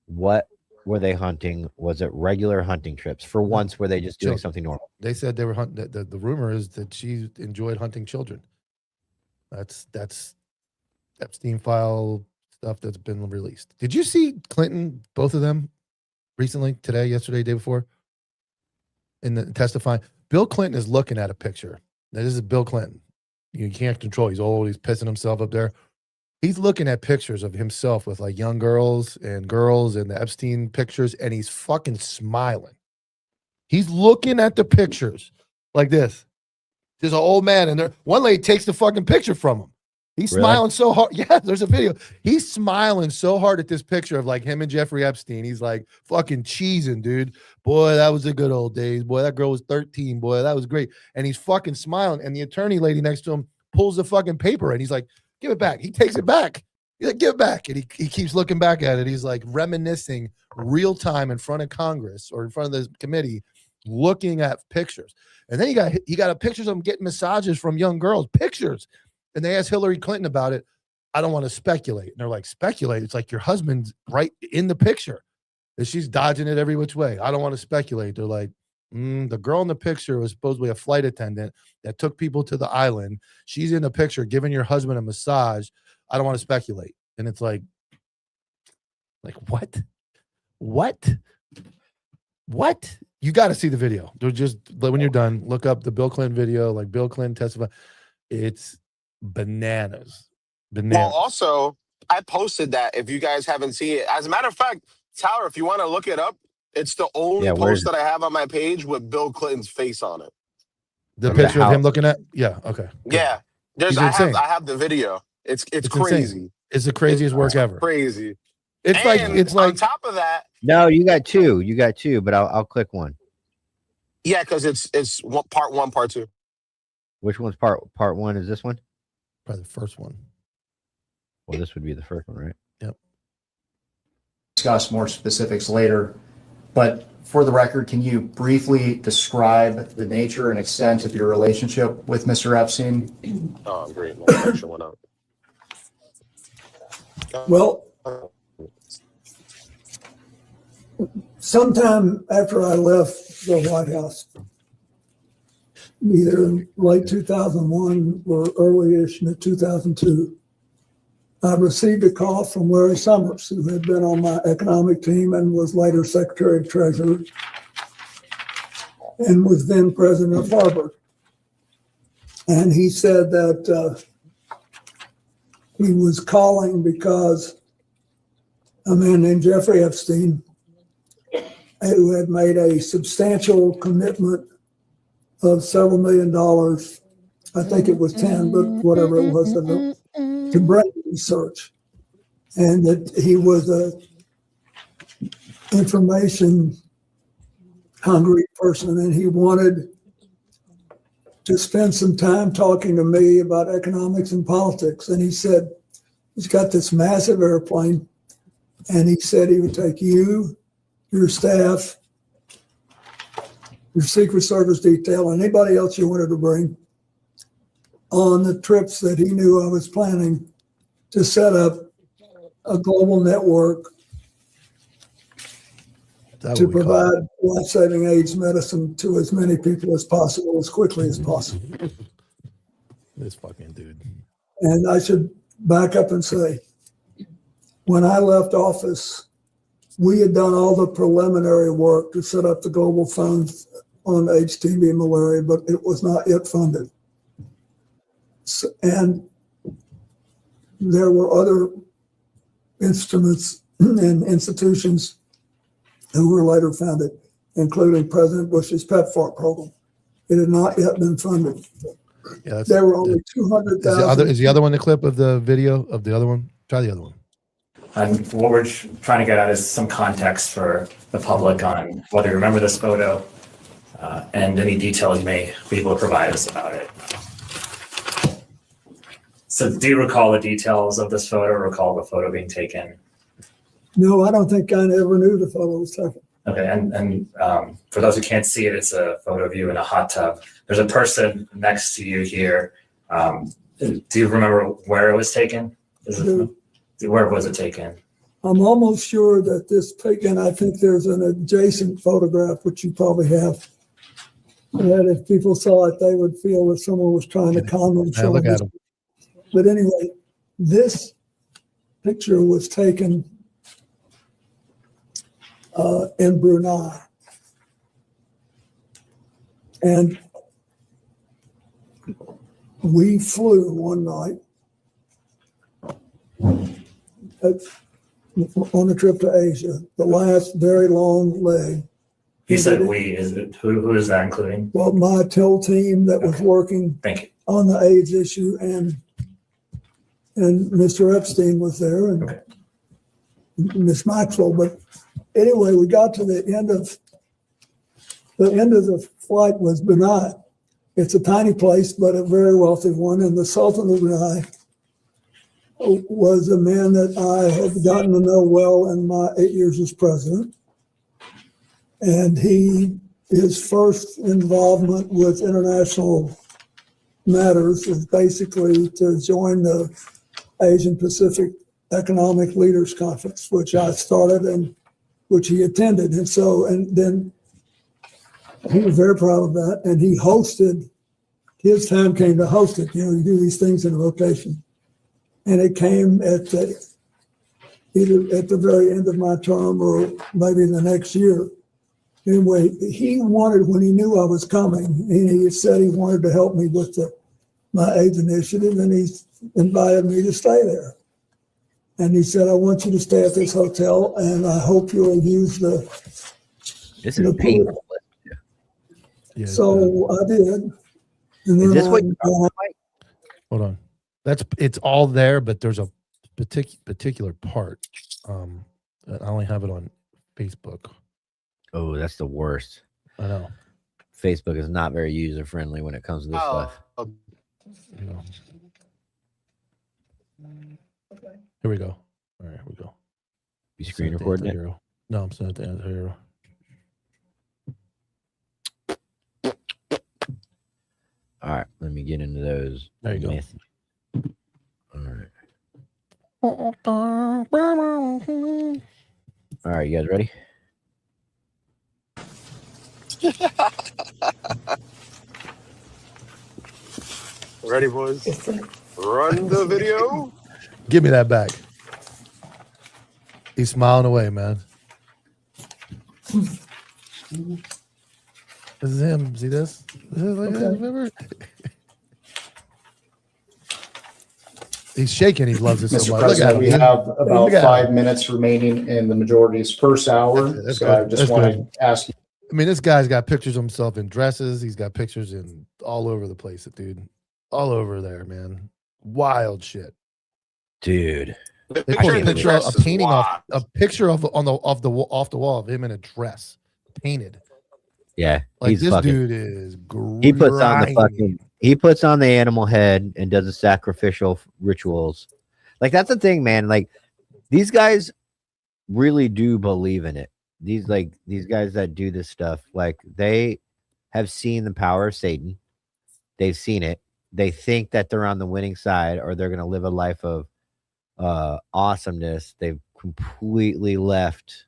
What were they hunting? Was it regular hunting trips? For once, were they just doing something normal? They said they were hunting. The rumor is that she enjoyed hunting children. That's Epstein file stuff that's been released. Did you see Clinton, both of them, recently, today, yesterday, day before, in the testifying? Bill Clinton is looking at a picture. Now, this is Bill Clinton. You can't control. He's old. He's pissing himself up there. He's looking at pictures of himself with like young girls and the Epstein pictures, and he's fucking smiling. He's looking at the pictures like this. There's an old man, and one lady takes the fucking picture from him. He's smiling so hard. Yeah, there's a video. He's smiling so hard at this picture of like him and Jeffrey Epstein. He's like fucking cheesing, dude. Boy, that was the good old days. Boy, that girl was 13. Boy, that was great. And he's fucking smiling. And the attorney lady next to him pulls the fucking paper, and he's like, give it back. He takes it back. He's like, give it back. And he keeps looking back at it. He's like reminiscing real time in front of Congress or in front of the committee, looking at pictures. And then he got pictures of him getting massages from young girls, pictures. And they asked Hillary Clinton about it. I don't want to speculate. And they're like, speculate? It's like your husband's right in the picture. And she's dodging it every which way. I don't want to speculate. They're like, the girl in the picture was supposedly a flight attendant that took people to the island. She's in the picture giving your husband a massage. I don't want to speculate. And it's like what? You got to see the video. They're just, when you're done, look up the Bill Clinton video, like Bill Clinton testify. It's bananas. Bananas. also, I posted that if you guys haven't seen it. As a matter of fact, Tyler, if you want to look it up, it's the only Yeah, where's post that I have on my page with Bill Clinton's face on it. The From the picture of him house. looking at? Yeah. Okay. good. Yeah. He's I insane. have the video. It's It's crazy. insane. It's the craziest work ever. Crazy. It's And like on top of that, No, you got two. You got two, but I'll click one. yeah, because it's part one, part two. Which one's part one? Is this one? probably the first one. Well, this would be the first one, right? Yep. Discuss more specifics later, but for the record, can you briefly describe the nature and extent of your relationship with Mr. Epstein? Oh, great. My connection went out. Well, sometime after I left the White House, either in late 2001 or early-ish in 2002, I received a call from Larry Summers, who had been on my economic team and was later Secretary of Treasury and was then president of Harvard. And he said that he was calling because a man named Jeffrey Epstein, who had made a substantial commitment of several $1 million, I think it was 10, but whatever it was, to brain research, and that he was a information hungry person, and he wanted to spend some time talking to me about economics and politics. And he said, he's got this massive airplane, and he said he would take you, your staff, your Secret Service detail, and anybody else you wanted to bring on the trips that he knew I was planning to set up a global network to provide life-saving AIDS medicine to as many people as possible, as quickly as possible. This fucking dude. And I should back up and say, when I left office, we had done all the preliminary work to set up the global fund on AIDS, TB, and malaria, but it was not yet funded. So, and there were other instruments and institutions who were later founded, including President Bush's PEPFAR program. It had not yet been funded. Yeah, There were only 200,000. Is the other one the clip of the video of the other one? Try the other one. And what we're trying to get at is some context for the public on whether you remember this photo and any details you may be able to provide us about it. So do you recall the details of this photo, recall the photo being taken? No, I don't think I ever knew the photo was taken. Okay, and for those who can't see it, it's a photo of you in a hot tub. There's a person next to you here. Do you remember where it was taken? Where was it taken? I'm almost sure that this pic, and I think there's an adjacent photograph, which you probably have, that if people saw it, they would feel that someone was trying to con them. Yeah, look at him. But anyway, this picture was taken in Brunei. And we flew one night on a trip to Asia, the last very long leg. You said we, is it, who is that including? Well, my TIL team that was working Thank you. on the AIDS issue, and Mr. Epstein was there, and Okay. Miss Maxwell. But anyway, we got to the end of the flight was Brunei. It's a tiny place, but a very wealthy one. And the Sultan of Brunei was a man that I had gotten to know well in my 8 years as president. And his first involvement with international matters is basically to join the Asian Pacific Economic Leaders Conference, which I started and which he attended. And so, and then he was very proud of that. And he hosted, his time came to host it. You know, you do these things in a rotation. And it came at either at the very end of my term or maybe the next year. Anyway, he wanted, when he knew I was coming, he said he wanted to help me with my AIDS initiative. And invited me to stay there. And he said, I want you to stay at this hotel, and I hope you'll use the This the is painful. pool. Yeah. So I did. And Is then this what? Hold on. It's all there, but there's a particular part. I only have it on Facebook. Oh, that's the worst. I know. Facebook is not very user friendly when it comes to this stuff. You know. Here we go. All right, here we go. You screen recording it? Antihero. No, I'm sending it to Antihero. All right, let me get into those. There you go. messages. All right. All right, you guys ready? Ready, boys? Run the video. Give me that back. He's smiling away, man. This is him. See this? This is like remember? He's shaking. He loves it so Mr. much. Look at President, him. we have about Look at 5 minutes remaining in the majority's first hour. That's So good. I just That's want good. to ask you. I mean, this guy's got pictures of himself in dresses. He's got pictures in all over the place, dude. All over there, man. Wild shit. Dude. The They picture put in a the picture, dress a is painting wild. off, a picture of off the wall of him in a dress, painted. Yeah, Like he's this fucking. dude is. He puts on the grimy. fucking. He puts on the animal head and does the sacrificial rituals. Like that's the thing, man. Like these guys really do believe in it. These guys that do this stuff, like they have seen the power of Satan. They've seen it. They think that they're on the winning side, or they're going to live a life of awesomeness. They've completely left,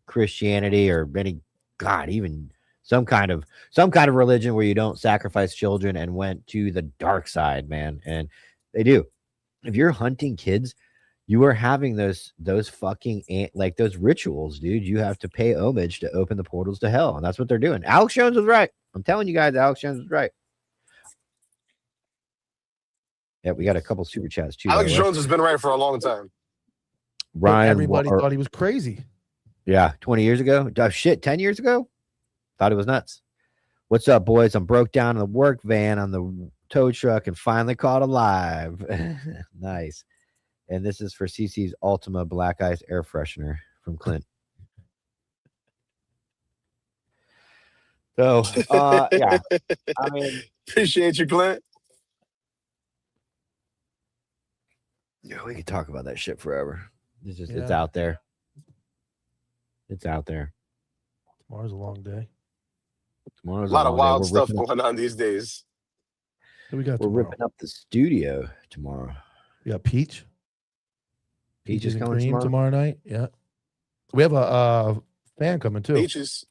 Christianity or even some kind of religion where you don't sacrifice children, and went to the dark side, man. And they do. If you're hunting kids, you are having those fucking like those rituals, dude. You have to pay homage to open the portals to hell, and that's what they're doing. Alex Jones was right. I'm telling you guys, Alex Jones was right. Yeah, we got a couple super chats too. Alex Jones has been right for a long time. But Ryan, everybody thought he was crazy. yeah, 20 years ago. 10 years ago. Thought it was nuts. What's up, boys? I'm broke down in the work van on the tow truck and finally caught alive. Nice. And this is for CC's Ultima Black Ice air freshener from Clint. So, yeah, I mean, Appreciate you, Clint. yeah, we could talk about that shit forever. It's just, it's Yeah. out there. It's out there. Tomorrow's a long day. Tomorrow's A lot of long day. wild We're stuff ripping up- going on these days. Who we got We're tomorrow? ripping up the studio tomorrow. We got Peach. Peach is and coming Cream tomorrow. night. Yeah. We have a fan coming too. Beaches.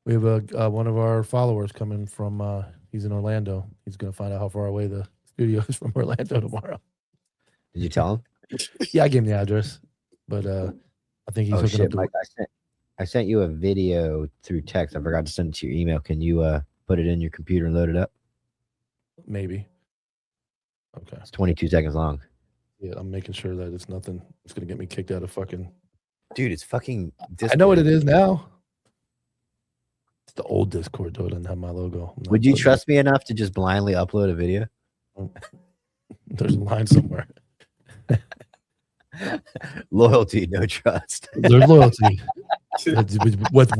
We have a one of our followers coming from. He's in Orlando. He's gonna find out how far away the studio is from Orlando tomorrow. Did you tell him? Yeah, I gave him the address, but I think he's Oh hooking shit, up. Mike! I sent you a video through text. I forgot to send it to your email. Can you put it in your computer and load it up? Maybe. Okay. It's 22 seconds long. Yeah, I'm making sure that it's nothing. It's gonna get me kicked out of fucking. Dude, it's fucking. I know what it is now. It's the old Discord though. It doesn't have my logo. I'm not Would you putting trust me enough to just blindly upload a video? it. There's a line somewhere. Loyalty, no trust. There's loyalty. with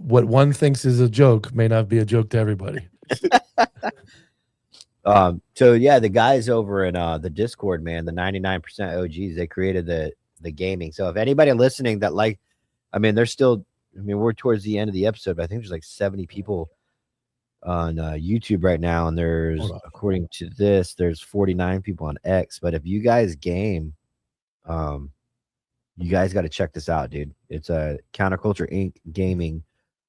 what one thinks is a joke may not be a joke to everybody. So yeah, the guys over in the Discord, man, the 99% OGs, they created the gaming. So if anybody listening that we're towards the end of the episode, but I think there's like 70 people on YouTube right now, and there's, according to this, there's 49 people on X. But if you guys game, you guys got to check this out, dude. It's a Counterculture Inc. gaming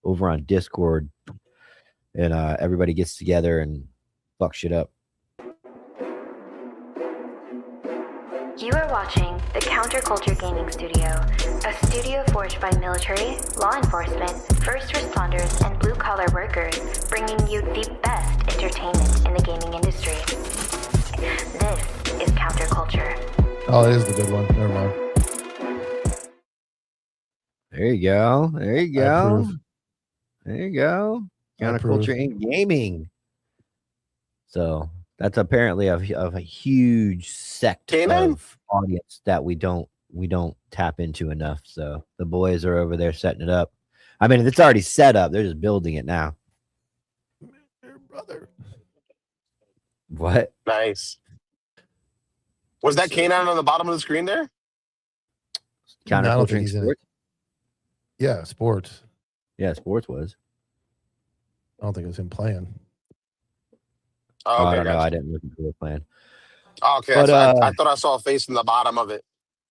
over on Discord, and everybody gets together and fuck shit up. You are watching the Counterculture Gaming Studio, a studio forged by military, law enforcement, first responders, and blue-collar workers, bringing you the best entertainment in the gaming industry. This is Counterculture. Oh, it is the good one. Never mind. There you go. There you I go. approve. There you go. I approve. Counterculture in gaming. So that's apparently of a huge sect Canine? of audience that we don't tap into enough. So the boys are over there setting it up. I mean, it's already set up. They're just building it now. Brother. What? Nice. Was that canine on the bottom of the screen there? No, I don't Counterculture think in he's in it. sports? Yeah, sports. Yeah, sports was. I don't think it was him playing. Oh, I okay, don't know. gotcha. I didn't look into the plan. Oh, okay, But, I thought I saw a face in the bottom of it.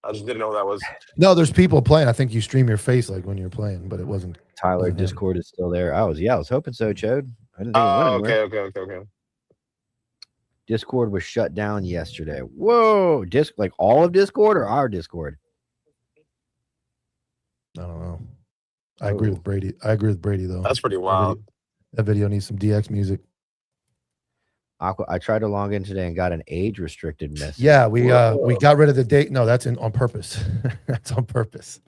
I just didn't know what that was. No, there's people playing. I think you stream your face like when you're playing, but it wasn't. Tyler, Wasn't him. Discord is still there. I was hoping so, Chode. I didn't think it went Oh, anywhere. okay. Discord was shut down yesterday. Whoa, like all of Discord or our Discord? I don't know. I agree with Brady. Though. That's pretty wild. That video needs some DX music. I tried to log in today and got an age restricted message. Yeah, we got rid of the date. No, that's on purpose. That's on purpose.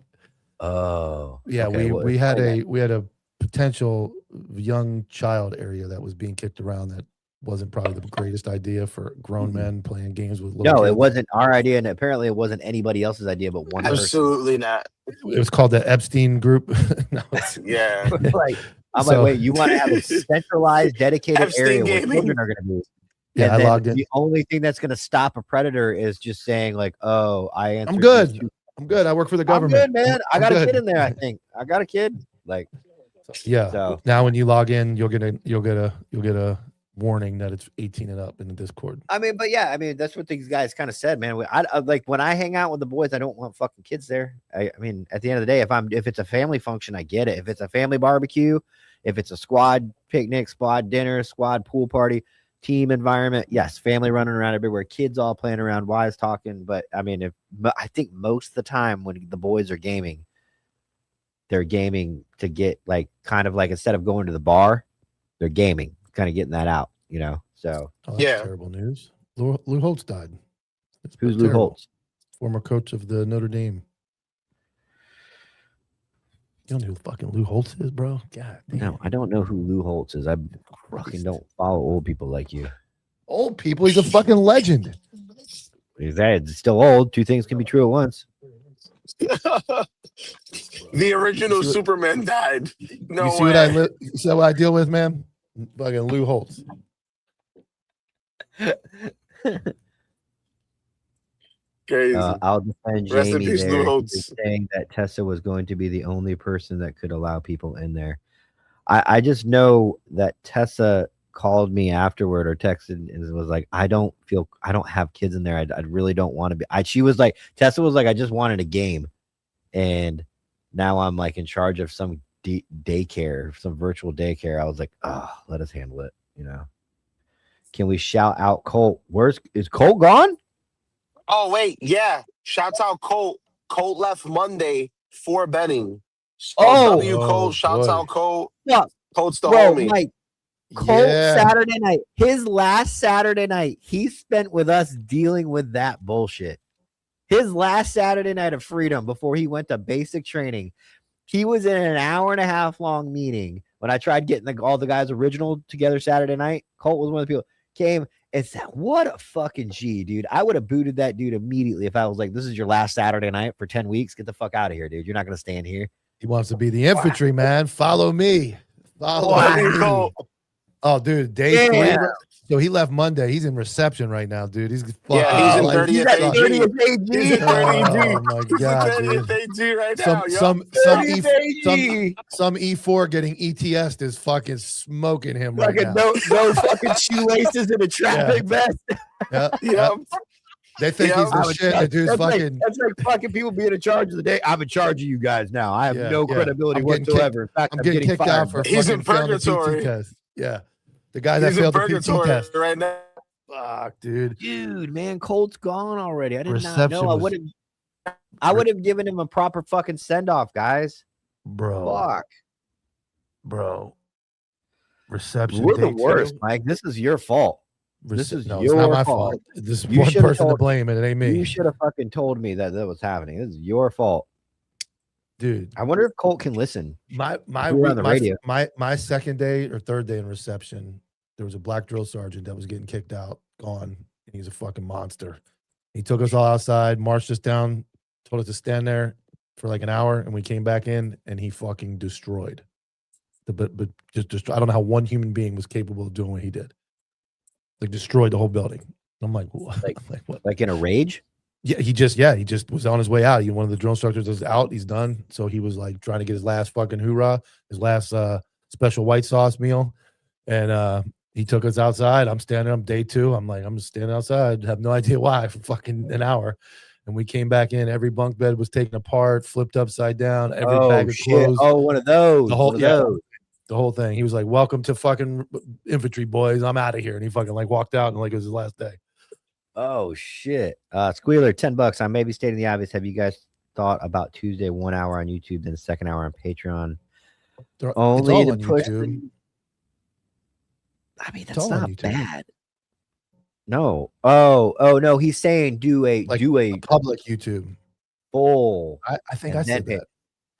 Oh, Yeah, okay, well, we had explain a potential young child area that was being kicked around that wasn't probably the greatest idea for grown men playing games with little No, it kids. wasn't our idea, and apparently it wasn't anybody else's idea but one person. Absolutely not. It was called the Epstein group. No, Yeah. Like, I'm So- like, wait, you want to have a centralized, dedicated Epstein area where gaming? children are going to be? yeah, And I then logged in. the only thing that's going to stop a predator is just saying like, "Oh, I answered." I'm good. these two- I'm good. I work for the I'm government. good, man. I I'm got a good. kid in there. I think I got a kid. Like, Yeah. So- Now when you log in, you'll get a warning that it's 18 and up in the Discord. I mean, but yeah, I mean, that's what these guys kind of said, man. I like when I hang out with the boys, I don't want fucking kids there. I mean, at the end of the day, if it's a family function, I get it. If it's a family barbecue, if it's a squad picnic, squad dinner, squad pool party, team environment, yes, family running around everywhere, kids all playing around, wives talking. But I mean, I think most of the time when the boys are gaming, they're gaming to get like kind of like instead of going to the bar, they're gaming, kind of getting that out, you know. So Oh, that's Yeah. terrible news. Lou Holtz died. It's who's Lou terrible. Holtz? Former coach of the Notre Dame. You don't know who fucking Lou Holtz is, bro? God damn. No, I don't know who Lou Holtz is. I fucking don't follow old people like you. Old people, he's a fucking legend. He's still old. Two things can be true at once. The original Superman died. No you see way. what you see what I deal with, man? Fucking Lou Holtz. Crazy. I'll defend Rest in Jamie peace, Lou there. He Holtz. was saying that Tessa was going to be the only person that could allow people in there. I just know that Tessa called me afterward or texted and was like, I don't have kids in there. I really don't want to be. She was like, Tessa was like, I just wanted a game. And now I'm like in charge of some daycare, some virtual daycare. I was like, oh, let us handle it. You know, can we shout out Colt? Is Colt gone? Oh, wait. Yeah. Shouts out Colt. Colt left Monday for betting. Oh. Colt. Shouts boy. out Colt. Yeah. Colt's the Bro, homie. Mike, Colt Yeah. Saturday night, his last Saturday night, he spent with us dealing with that bullshit. His last Saturday night of freedom before he went to basic training, he was in an hour and a half long meeting. When I tried getting all the guys original together Saturday night, Colt was one of the people came and said, "What a fucking G, dude! I would have booted that dude immediately if I was like, this is your last Saturday night for 10 weeks. Get the fuck out of here, dude. You're not gonna stand here." He wants to be the infantry man. Follow me. Follow Love me. you, Colt. Oh, dude, day three. Yeah. So he left Monday. He's in reception right now, dude. He's Yeah, he's in like- 30th He's at AG. 30th AG. He's in 30th AG. Oh my He's in god, 30th dude. AG right now. Some yo. some 30th AG. some E4 getting ETS is fucking smoking him right Fucking now. no fucking shoelaces in a traffic vest. Yeah, Yep. yeah. They think Yeah. he's the shit. The dude's That's fucking. like fucking people being in charge of the day. I'm in charge of you guys now. I have Yeah, no yeah. credibility I'm getting whatsoever. In fact, I'm I'm getting getting kicked fired. out for He's fucking in failing the PT purgatory. test. Yeah, the guy that He's in failed the PT purgatory test. right now. Fuck, dude. Dude, man, Colt's gone already. I did not Reception know. I was- would have. I would have given him a proper fucking send off, guys. bro. Fuck. Bro. Reception. We're the day worst, two. Mike. This is your fault. This is no, it's not your my fault. fault. There's You one should've person to told- blame, and it ain't me. You should have fucking told me that was happening. This is your fault. Dude, I wonder if Colt can listen. my If we were on the radio. my second day or third day in reception, there was a black drill sergeant that was getting kicked out, gone, and he's a fucking monster. He took us all outside, marched us down, told us to stand there for like an hour, and we came back in, and he fucking destroyed. But just I don't know how one human being was capable of doing what he did. Like destroyed the whole building. I'm like, what? Like- like what? Like in a rage? Yeah, he just was on his way out. One of the drill instructors was out. He's done. So he was like trying to get his last fucking hoorah, his last special white sauce meal. And he took us outside. I'm standing up day 2. I'm like, I'm just standing outside. Have no idea why for fucking an hour. And we came back in. Every bunk bed was taken apart, flipped upside down. Every bag of clothes. Oh, one of those. The whole- one of yeah. those. The whole thing. He was like, welcome to fucking infantry, boys. I'm out of here. And he fucking like walked out and like it was his last day. Oh shit. Squealer, $10. I may be stating the obvious. Have you guys thought about Tuesday 1 hour on YouTube, then the second hour on Patreon? It's Only all to on push YouTube. I mean, It's that's all on not YouTube. bad. No. Oh no. He's saying do a Public YouTube. full. I think And I said then that.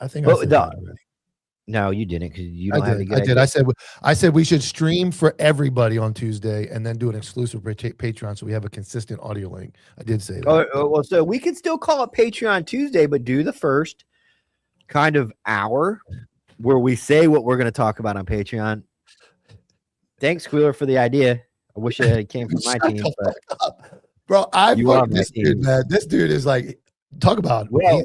I think Well, I said the- that already. No, you didn't because you I don't have any did. good I did. idea. I said we should stream for everybody on Tuesday and then do an exclusive Patreon so we have a consistent audio link. I did say that. Well, so we could still call it Patreon Tuesday, but do the first kind of hour where we say what we're going to talk about on Patreon. Thanks, Squealer, for the idea. I wish it came from my Shut team, the but fuck up. Bro, You are my this team. dude, man. This dude is like, talk about well,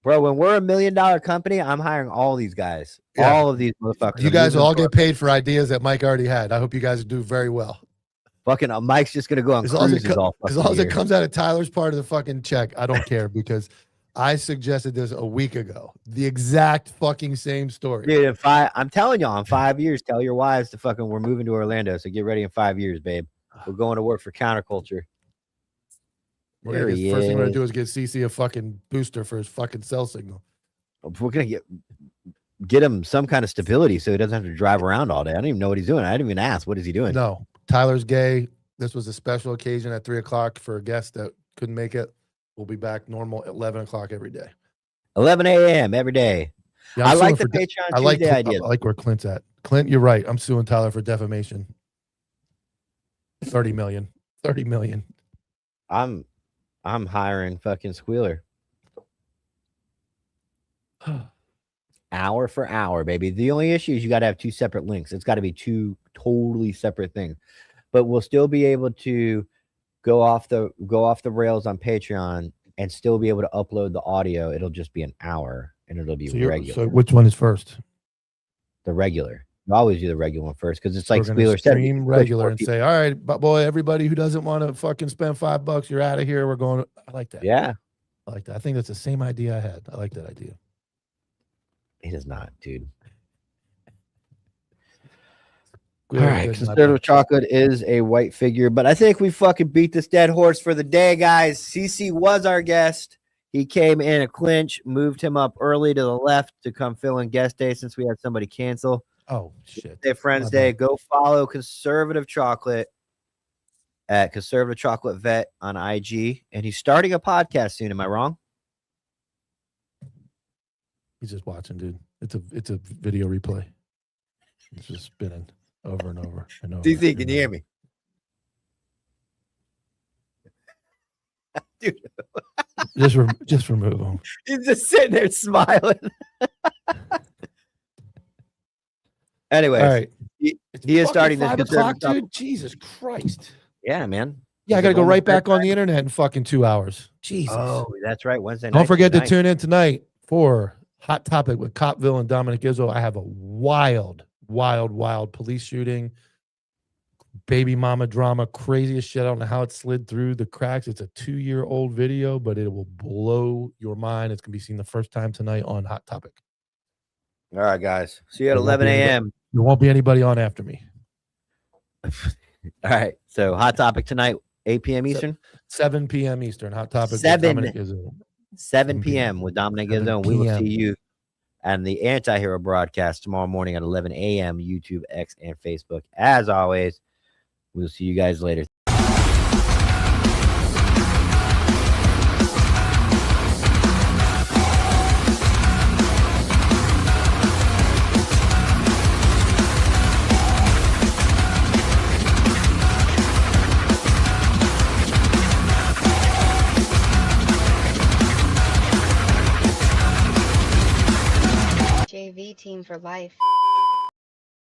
bro, when we're $1 million company, I'm hiring all these guys, Yeah. all of these motherfuckers. you I'm guys moving will all forward. get paid for ideas that Mike already had. I hope you guys do very well. Fucking Mike's just gonna go on As long as cruises all As fucking long as it year. comes out of Tyler's part of the fucking check, I don't care because I suggested this a week ago. The exact fucking same story. Dude, I'm telling y'all, in 5 years, tell your wives to fucking we're moving to Orlando. So get ready in 5 years, babe. We're going to work for Counterculture. We're gonna There get, he first thing we're gonna is. do is get CC a fucking booster for his fucking cell signal. We're gonna get him some kind of stability so he doesn't have to drive around all day. I don't even know what he's doing. I didn't even ask. What is he doing? No, Tyler's gay. This was a special occasion at 3:00 for a guest that couldn't make it. We'll be back normal at 11 o'clock every day. 11 a.m. every day. Yeah, I'm I like suing the for Patreon I like Tuesday idea. I like where Clint's at. Clint, you're right. I'm suing Tyler for defamation. 30 million. 30 million. I'm hiring fucking Squealer. Hour for hour, baby. The only issue is you got to have 2 separate links. It's got to be 2 totally separate things. But we'll still be able to go off the rails on Patreon and still be able to upload the audio. It'll just be an hour and it'll be regular. So which one is first? The regular. You always do the regular one first because it's like We're gonna Squealer said. stream regular and say, all right, but boy, everybody who doesn't want to fucking spend $5, you're out of here. We're going. I like that. Yeah, I like that. I think that's the same idea I had. I like that idea. it is not, dude. Good, All right, good, my conservative bad. chocolate is a white figure, but I think we fucking beat this dead horse for the day, guys. CC was our guest. He came in a clinch, moved him up early to the left to come fill in guest day since we had somebody cancel. Oh shit. Day Friends My Day. bad. Go follow Conservative Chocolate at Conservative Chocolate Vet on IG, and he's starting a podcast soon. Am I wrong? He's just watching, dude. It's a video replay. It's just spinning over and over and over. CC, and can you hear over. me? Dude, Just remove him. he's just sitting there smiling. Anyways, All right. he It's is fucking starting this 5 conservative o'clock, chocolate- dude. Jesus Christ. Yeah, man. Yeah, I Is got to it go almost right back on bedtime? the internet in fucking 2 hours. Jesus. Oh, that's right. Wednesday night. Don't forget to tonight. tune in tonight for Hot Topic with Copville and Dominic Izzo. I have a wild police shooting, baby mama drama, craziest shit. I don't know how it slid through the cracks. It's a 2-year-old video, but it will blow your mind. It's going to be seen the first time tonight on Hot Topic. All right, guys. See you at There won't 11 be anybody- a.m. There won't be anybody on after me. All right. So, hot topic tonight, 8 p.m. Eastern. 7 p.m. Eastern. Hot Topic with 7. Dominic Izzo. 7 p.m. with Dominic 7 Gizzo. We will p.m. see you and the Antihero broadcast tomorrow morning at 11 a.m. YouTube, X, and Facebook. As always, we'll see you guys later. JV team for life.